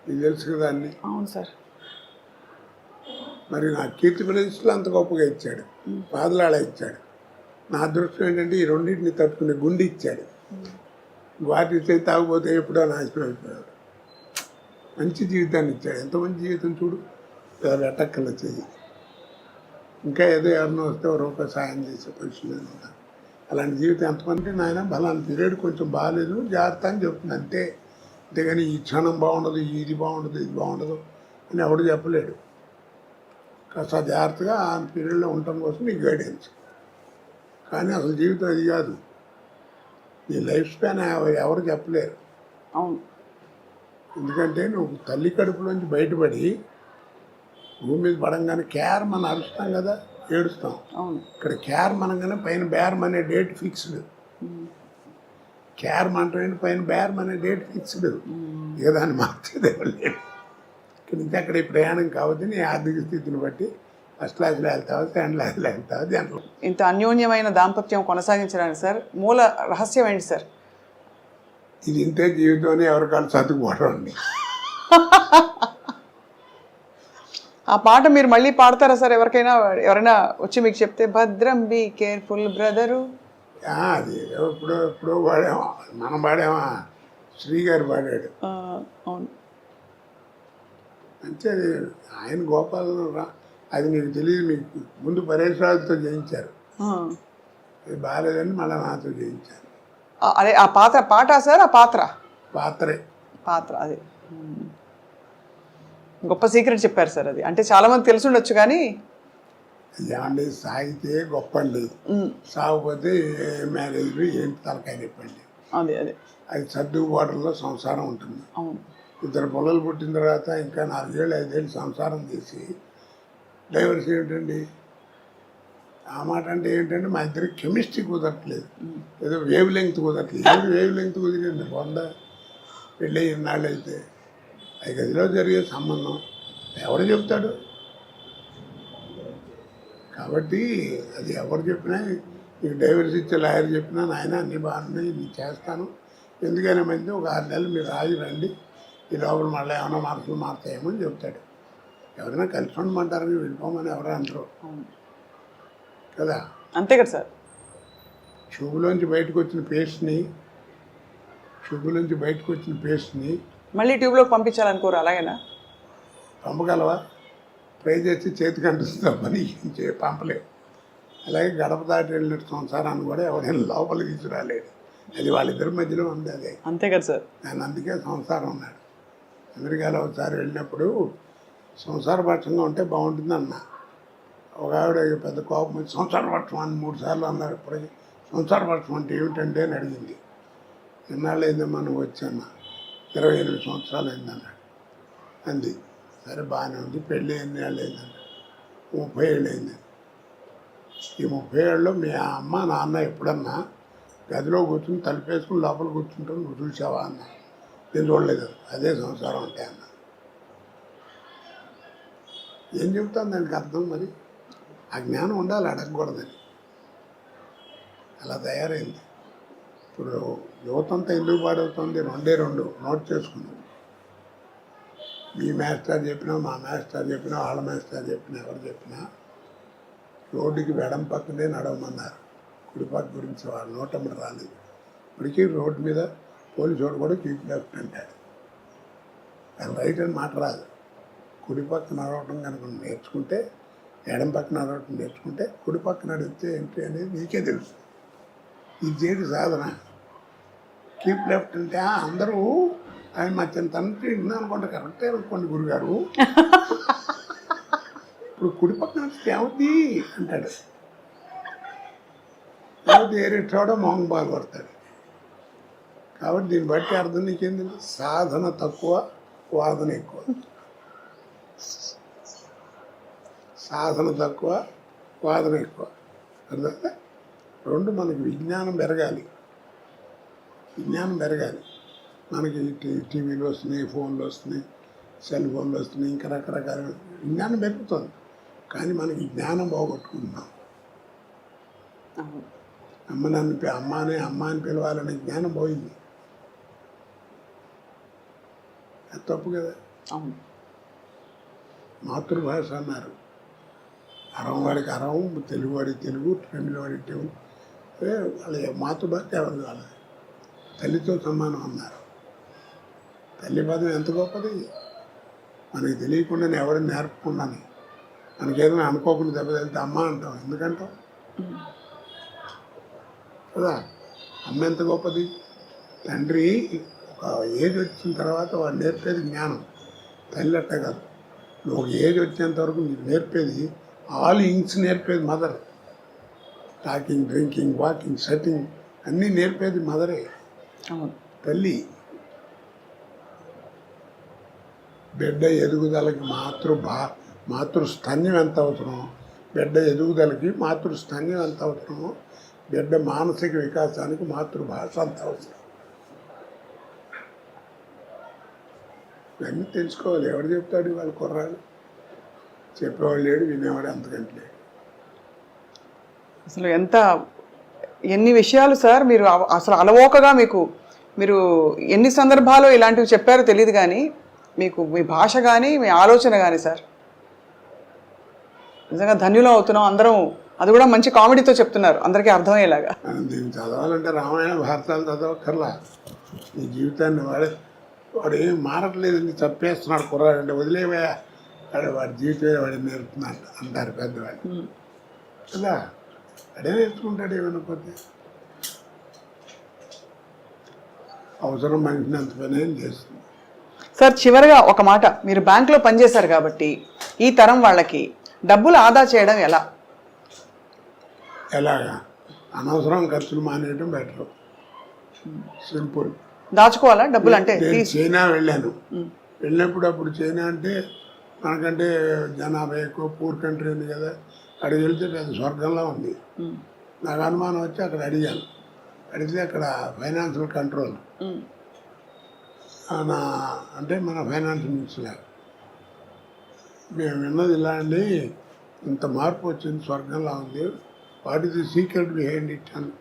నీకు తెలుసు కదా అన్ని. అవును సార్. మరి నా కీర్తి ప్రదేశ్లో అంత గొప్పగా ఇచ్చాడు, బాధలాడ ఇచ్చాడు. నా అదృష్టం ఏంటంటే ఈ రెండింటిని తట్టుకునే గుండె ఇచ్చాడు. వాటి చేతి తాగిపోతే ఎప్పుడో నాశనం అయిపోయాడు. మంచి జీవితాన్ని ఇచ్చాడు. ఎంత మంచి జీవితం చూడు. ఎవరు ఎట్టక్కల చెయ్యి, ఇంకా ఏదో ఎవరినో వస్తే ఒక రూపాయి సాయం చేసే పొజిషన్ ఉంటాను. అలాంటి జీవితం ఎంతమంది నాయన బలాన్ని పీరియడ్ కొంచెం బాగాలేదు జాగ్రత్త అని చెప్తుంది అంతే. అంతేగాని ఈ క్షణం బాగుండదు, ఇది బాగుండదు, ఇది బాగుండదు అని ఎవడు చెప్పలేడు. కాస్త జాగ్రత్తగా ఆ పీరియడ్లో ఉండటం కోసం నీ గైడెన్స్. కానీ అసలు జీవితం అది కాదు. నీ లైఫ్ స్పాన్ ఎవరు చెప్పలేరు. అవును. ఎందుకంటే నువ్వు తల్లి కడుపులోంచి బయటపడి భూమి మీద పడంగానే కేర్ మనం అరుస్తాం కదా, ఏడుస్తాం. అవును. ఇక్కడ కేర్ మనగానే పైన బేరం అనే డేట్ ఫిక్స్డ్. కేర్ మంటే పైన బేరం అనే డేట్ ఫిక్స్డ్. ఇక దాన్ని మార్చేది లేదు. ఇక్కడి నుంచి అక్కడ ఈ ప్రయాణం కావద్దు. నీ ఆర్థిక స్థితిని బట్టి ఫస్ట్ క్లాస్లో వెళ్తావు, సెకండ్ క్లాస్లో వెళ్తావు. దాంట్లో ఇంత అన్యోన్యమైన దాంపత్యం కొనసాగించడానికి సార్ మూల రహస్యం ఏంటి సార్? ఇది ఇంతే జీవితం అని ఎవరికాళ్ళు సర్దుకుపోవడం అండి. ఆ పాట మీరు మళ్ళీ పాడతారా సార్? ఎవరైనా వచ్చి మీకు చెప్తే భద్రం బీ కేర్ఫుల్ బ్రదరు. అది ఎప్పుడో పాడామా, మనం పాడామా, శ్రీగారు పాడాడు. అవును. అంటే అది ఆయన గోపాలను అది మీకు తెలియదు. మీకు ముందు పరేష్ రాజుతో చేయించారు, అది బాగాలేదని మళ్ళీ నాతో చేయించారు. అదే ఆ పాట సార్? ఆ పాత్రే అదే గొప్ప సీక్రెట్ చెప్పారు సార్. అది అంటే చాలా మంది తెలిసి ఉండొచ్చు కానీ ఏమండి, సాగితే గొప్ప అండి, సాగిపోతే మ్యారేజ్ ఏంటి తలకాయ చెప్పండి. అదే అది సర్దుబాటులో సంసారం ఉంటుంది. అవును. ఇద్దరు పిల్లలు పుట్టిన తర్వాత ఇంకా 4 ఏళ్ళు 5 ఏళ్ళు సంసారం చేసి డైవర్స్ ఏమిటండి? ఆ మాట అంటే ఏంటంటే మా ఇద్దరికి కెమిస్ట్రీ కుదరట్లేదు, ఏదో వేవ్ లెంగ్త్ కుదరట్లేదు. ఏదో వేవ్ లెంగ్త్ కుదిరింది 100 పెళ్ళి ఇన్నాళ్ళు అయితే. 5 గదిలో జరిగే సంబంధం ఎవరు చెప్తాడు? కాబట్టి అది ఎవరు చెప్పినా, నీకు డైవర్స్ ఇచ్చే లాయర్ చెప్పినా నాయన అన్నీ బాగున్నాయి, నేను చేస్తాను, ఎందుకైనా మంది ఒక 6 నెలలు మీరు ఆగి రండి, ఈ లోపల మళ్ళీ ఏమైనా మార్పులు మారుతాయేమో అని చెప్తాడు. ఎవరైనా కలిసి ఉండమంటారని వెళ్ళిపోమని ఎవరు అంటారు కదా. అంతే కదా సార్. ట్యూబ్లోంచి బయటకు వచ్చిన పేస్ట్ని మళ్ళీ ట్యూబ్లోకి పంపించాలనుకోరు, అలాగేనా? పంపగలవా? ట్రై చేసి చేతికి అంటుస్తాం, పని పంపలేవు. అలాగే గడప దాటి వెళ్ళిన సంసారాన్ని కూడా ఎవరైనా లోపలికి తీసుకురాలేడు. అది వాళ్ళిద్దరి మధ్యలో ఉంది. అదే అంతే కదా సార్. నేను అందుకే సంసారం ఉన్నాడు. అమెరికాలో ఒకసారి వెళ్ళినప్పుడు సంసారపక్షంగా ఉంటే బాగుంటుంది అన్న. ఒక ఆవిడ పెద్ద కోపం వచ్చి సంసారపక్షం అని 3 సార్లు అన్నారు. ఇప్పటికీ సంసారపక్షం అంటే ఏమిటంటే అని అడిగింది. ఎన్నాళ్ళు అయిందమ్మా నువ్వు వచ్చాను? 28 సంవత్సరాలు అయిందన్నాడు. అంది. సరే బాగానే ఉంది. పెళ్ళి ఎన్ని ఏళ్ళు అయిందన్నాడు? 30 ఏళ్ళు అయింది. ఈ 30 ఏళ్ళలో మీ అమ్మ నాన్న ఎప్పుడన్నా గదిలో కూర్చుని తలుపేసుకుని లోపల కూర్చుంటావు నువ్వు చూసావా అన్న. నేను చూడలేదు. అదే సంసారం అంటే అన్న. ఏం చెబుతాను దానికి అర్థం? మరి ఆ జ్ఞానం ఉండాలి, అడగకూడదని. అలా తయారైంది. ఇప్పుడు యువతంతా ఎందుకు పాడవుతుంది? 2 నోట్ చేసుకున్నాం. మీ మాస్టర్ చెప్పినా, మా మాస్టర్ చెప్పినా, వాళ్ళ మాస్టర్ చెప్పినా, ఎవరు చెప్పినా రోడ్డుకి వెడం పక్కనే నడవమన్నారు. కుడిపక్క గురించి వాళ్ళ నోటమ్మడి రాలేదు. ఇప్పటికీ రోడ్డు మీద పోలీసు వాడు కూడా కీప్ లెఫ్ట్ అంటాడు. అది రైట్ అని మాట రాదు. కుడి పక్క నడవటం కనుక నేర్చుకుంటే, ఎడం పక్క నడవటం నేర్చుకుంటే కుడి పక్క నడిస్తే ఏంటి అనేది నీకే తెలుసు. ఇది చేయడు సాధన. కీప్ లెఫ్ట్ అంటే అందరూ ఆయన మా చిన్న తండ్రి విన్నా అనుకుంటా కరెక్టే అనుకోండి గురుగారు, ఇప్పుడు కుడి పక్కన ఏమవుతుంది అంటాడు, లేకపోతే ఏ రెట్టాడో మొహం బాగా కొడతాడు. కాబట్టి దీన్ని బట్టి అర్థం నీకేం తెలుసు, సాధన తక్కువ వాదన ఎక్కువ. సాధన తక్కువ వాదన ఎక్కువ. అర్థం రెండు మనకి విజ్ఞానం పెరగాలి, విజ్ఞానం పెరగాలి. మనకి టీవీలు వస్తున్నాయి, ఫోన్లు వస్తున్నాయి, సెల్ ఫోన్లు వస్తున్నాయి, ఇంకా రకరకాల విజ్ఞానం పెరుగుతుంది. కానీ మనకి జ్ఞానం పోగొట్టుకుంటున్నాం. అమ్మ అని పిలవాలనే జ్ఞానం పోయింది. అది తప్పు కదా. మాతృభాష అన్నారు, అరం వాడికి అరం, తెలుగు వాడికి తెలుగు, తమిళ వాడికి తెలుగు. వాళ్ళ మాతృభాష ఎవరు కాదు, తల్లితో సమానం అన్నారు. తల్లి పదం ఎంత గొప్పది, మనకి తెలియకుండానే ఎవరిని నేర్పకుండానే. మనకేదైనా అనుకోకుండా దెబ్బతలితే అమ్మ అంటాం, ఎందుకంటాం కదా. అమ్మ ఎంత గొప్పది. తండ్రి ఒక ఏజ్ వచ్చిన తర్వాత వాడు నేర్పేది జ్ఞానం, తల్లి అట్ట కాదు. నువ్వు ఒక ఏజ్ వచ్చేంత వరకు నీకు నేర్పేది ఆల్ ఇంగ్స్ నేర్పేది mother. Talking, drinking, walking, sitting అన్నీ నేర్పేది మదరే, తల్లి. బిడ్డ ఎదుగుదలకి మాతృస్తన్యం ఎంత అవసరమో, బిడ్డ ఎదుగుదలకి మాతృస్తన్యం ఎంత అవసరమో, బిడ్డ మానసిక వికాసానికి మాతృభాష అంత అవసరం. ఇవన్నీ తెలుసుకోవాలి. ఎవరు చెప్తాడు వాళ్ళ కుర్రాడు? చెప్పేవాళ్ళు లేడు, వినేవాడు అంతకంటే లేడు. అసలు ఎన్ని విషయాలు సార్ మీరు అసలు అలవోకగా మీరు ఎన్ని సందర్భాల్లో ఇలాంటివి చెప్పారో తెలియదు, కానీ మీకు మీ భాష కానీ మీ ఆలోచన కానీ సార్ నిజంగా ధన్యులం అవుతున్నాం అందరం. అది కూడా మంచి కామెడీతో చెప్తున్నారు, అందరికీ అర్థమయ్యేలాగా. దీన్ని చదవాలంటే రామాయణ భారతాలు చదవక్కర్లా. నీ జీవితాన్ని వాడు ఏం మారట్లేదు, నీ చంపేస్తున్నాడు కుర్రాడంటే వదిలేవా, వాడి జీవితం వాడి నేర్పుతున్నాడు అంటారు పెద్దవాళ్ళు కదా. అడే నేర్చుకుంటాడు ఏమనుకోతే. అవసరం మనిషిని అంత పని ఏం చేస్తుంది. సార్ చివరిగా ఒక మాట, మీరు బ్యాంకులో పనిచేశారు కాబట్టి ఈ తరం వాళ్ళకి డబ్బులు ఆదా చేయడం ఎలాగా? అనవసరం ఖర్చులు మానేయడం బెటర్, సింపుల్. దాచుకోవాలా డబ్బులు? అంటే చైనా వెళ్ళినప్పుడు అప్పుడు చైనా అంటే మనకంటే జనాభా ఎక్కువ, పూర్ కంట్రీ ఉంది కదా. అక్కడికి వెళ్తే పెద్ద స్వర్గంలో ఉంది. నాకు అనుమానం వచ్చి అక్కడ అడిగితే అక్కడ ఫైనాన్షియల్ కంట్రోల్ అంటే మన ఫైనాన్స్ మినిస్టర్ మేము విన్నది ఇలా అండి, ఇంత మార్పు వచ్చింది, స్వర్గంలా ఉంది, what is the secret behind it అని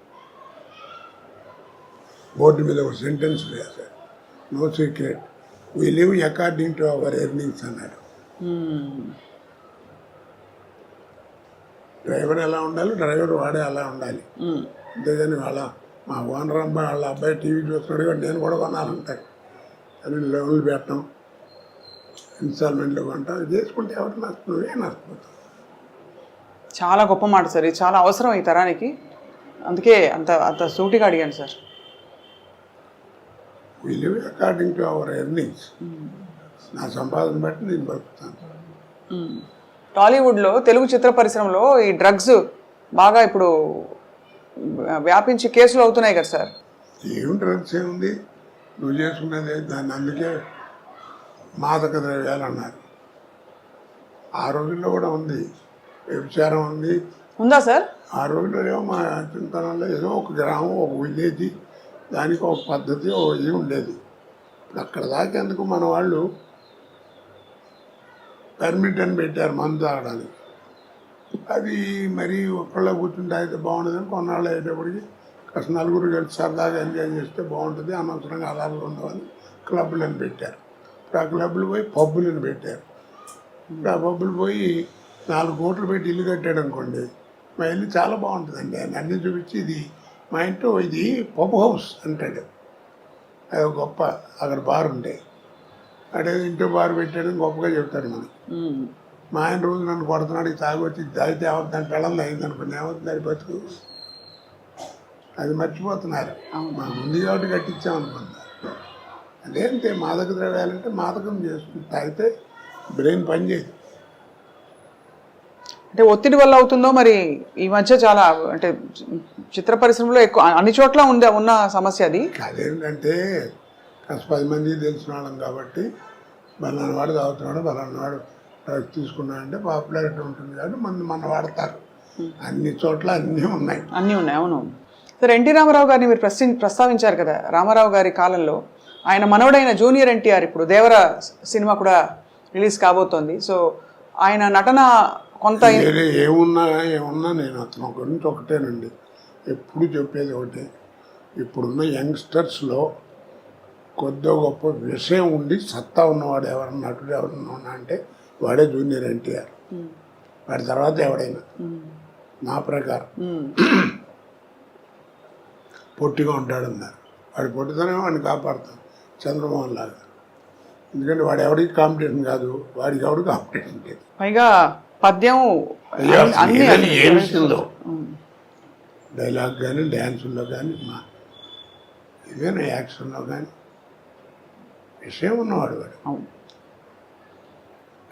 బోర్డు మీద ఒక సెంటెన్స్ రాశారు. No secret, we live according to our earnings అన్నాడు. డ్రైవర్ ఎలా ఉండాలి, డ్రైవర్ వాడే అలా ఉండాలి. అంతేగాని మా ఓనర్ అబ్బాయి వాళ్ళ అబ్బాయి టీవీ చూస్తున్నాడు కానీ నేను కూడా కొనాలంటారు. అని లోన్లు పెట్టడం, ఇన్స్టాల్మెంట్లో కొంటాం, చేసుకుంటే ఎవరు నువ్వే నష్టపోతావు. చాలా గొప్ప మాట సార్, ఇది చాలా అవసరం ఈ తరానికి. అందుకే అంత సూటిగా అడిగాను sir. We live according to our earnings. నా సంపాదన బట్టి నేను బతుకుతాను. టాలీవుడ్లో తెలుగు చిత్ర పరిశ్రమలో ఈ డ్రగ్స్ బాగా ఇప్పుడు వ్యాపించి కేసులు అవుతున్నాయి కదా సార్. ఏం డ్రగ్స్ ఏముంది, నువ్వు చేసుకునేది దాన్ని. అందుకే మాదక ద్రవ్యాలు అన్నారు. ఆ రోజుల్లో కూడా ఉంది, వ్యభిచారం ఉంది. ఉందా సార్? ఆ రోజుల్లో ఏమో మా చింతనంలో ఏదో ఒక గ్రామం, ఒక విలేజ్, దానికి ఒక పద్ధతి, ఒక ఇది ఉండేది. ఇప్పుడు అక్కడ దాకేందుకు మన వాళ్ళు పర్మిట్ అని పెట్టారు మందు తాగడానికి. అది మరీ ఒక్కళ్ళ కూర్చుంటే అయితే బాగుండదని కొన్నాళ్ళు అయ్యేటప్పటికి కాస్త నలుగురు కలిసి సరదాగా ఎంజాయ్ చేస్తే బాగుంటుంది, అనవసరంగా అలాగే ఉండవని క్లబ్లను పెట్టారు. ఇప్పుడు ఆ క్లబ్లు పోయి పబ్బులను పెట్టారు. ఇప్పుడు ఆ పబ్బులు పోయి 4 కోట్లు పెట్టి ఇల్లు కట్టాడు అనుకోండి, మా ఇల్లు చాలా బాగుంటుందండి ఆయన అన్నీ చూపించి, ఇది మా ఇంట్లో ఇది పబ్ హౌస్ అంటాడు. అది గొప్ప, అక్కడ బార్ ఉంటాయి, అదే ఇంట్లో బార్ పెట్టాడని గొప్పగా చెప్తాడు మనకి. మా ఆయన రోజు నన్ను కొడుతున్నాడు, ఇది తాగొచ్చి తాగితే ఏమవుతుందని పెళ్ళం అయింది అనుకోండి, ఏమవుతుంది అది బతుకు. అది మర్చిపోతున్నారు. మాకు ఉంది కాబట్టి కట్టించామనుకుంటున్నారు. అదేంటే మాదక ద్రవ్యాలంటే మాదకం చేసుకుని తాగితే బ్రెయిన్ పనిచేయదు. అంటే ఒత్తిడి వల్ల అవుతుందో మరి ఈ మధ్య చాలా అంటే చిత్ర పరిశ్రమలో ఎక్కువ అన్ని చోట్ల ఉన్న సమస్య అది. అదేంటంటే కాస్త 10 మందికి తెలిసిన వాళ్ళం కాబట్టి బలానా వాడు తాగుతున్నాడు, బలానా వాడు డ్రగ్స్ తీసుకున్నాడంటే పాపులారిటీ ఉంటుంది కాబట్టి మన వాడతారు. అన్ని చోట్ల అన్నీ ఉన్నాయి. అవును. సరే, ఎన్టీ రామారావు గారిని మీరు ప్రస్తావించారు కదా. రామారావు గారి కాలంలో ఆయన మనవడైన జూనియర్ ఎన్టీఆర్ ఇప్పుడు దేవర సినిమా కూడా రిలీజ్ కాబోతోంది. సో ఆయన నటన కొంత ఏమున్నా నేను అతను గురించి ఒకటేనండి, ఎప్పుడు చెప్పేది ఒకటే. ఇప్పుడున్న యంగ్స్టర్స్లో కొద్దిగా గొప్ప విషయం ఉండి సత్తా ఉన్నవాడు ఎవరన్నా నటుడు ఎవరన్నా అంటే వాడే జూనియర్ ఎన్టీఆర్. వాడి తర్వాత ఎవడైనా నా ప్రకారం. పొట్టిగా ఉంటాడన్నారు, వాడి పొట్టితోనే వాడిని కాపాడుతాం చంద్రమోహన్ లాగా. ఎందుకంటే వాడు ఎవరికి కాంపిటీషన్ కాదు, వాడికి ఎవరికి కాంపిటీషన్ లేదు. పైగా పద్యం ఏ విషయంలో డైలాగ్ కానీ డ్యాన్సుల్లో కానీ ఏదైనా యాక్షన్లో కానీ విషయం ఉన్నవాడు వాడు.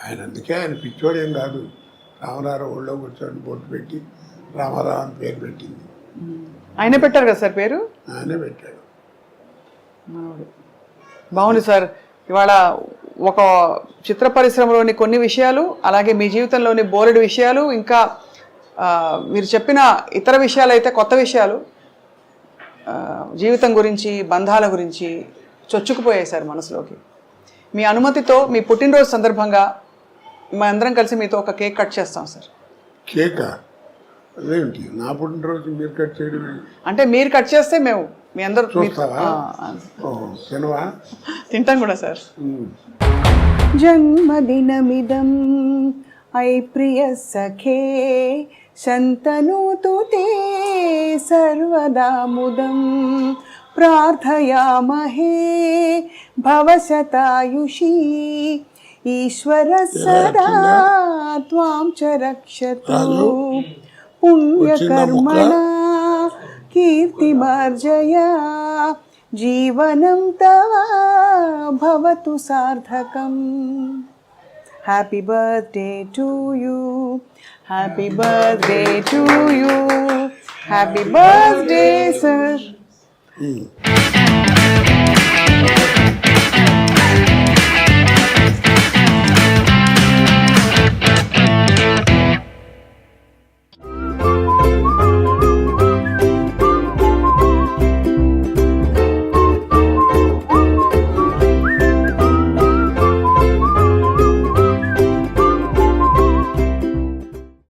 ఆయన అందుకే ఆయన పిచ్చోడు ఏం కాదు. రామారావు ఒళ్ళో కూర్చొని బొట్టు పెట్టి రామారావు అని పేరు పెట్టింది. ఆయనే పెట్టారు కదా సార్ పేరు? ఆయనే పెట్టాడు. బాగుంది సార్. ఇవాళ ఒక చిత్ర పరిశ్రమలోని కొన్ని విషయాలు, అలాగే మీ జీవితంలోని బోలెడు విషయాలు, ఇంకా మీరు చెప్పిన ఇతర విషయాలు అయితే కొత్త విషయాలు, జీవితం గురించి, బంధాల గురించి చొచ్చుకుపోయాయి సార్ మనసులోకి. మీ అనుమతితో మీ పుట్టినరోజు సందర్భంగా మేమందరం కలిసి మీతో ఒక కేక్ కట్ చేస్తాం సార్. కేకా? అదేంటి నా పుట్టినరోజు మీరు కట్ చేయడం? అంటే మీరు కట్ చేస్తే మేము మీ అందరూ తినవా? తింటాం కూడా సార్. జన్మదినమిదం ఐ ప్రియ సఖే శంతనూతు తే సర్వదా ముదం ప్రార్థయామహే భవశతాయుషీ ఈశ్వర సదా త్వాం చ రక్షతు పుణ్యకర్మణా కీర్తిమార్జయ జీవనం తవ భవతు సార్థకం. Happy birthday to you, happy birthday to you, happy birthday sir.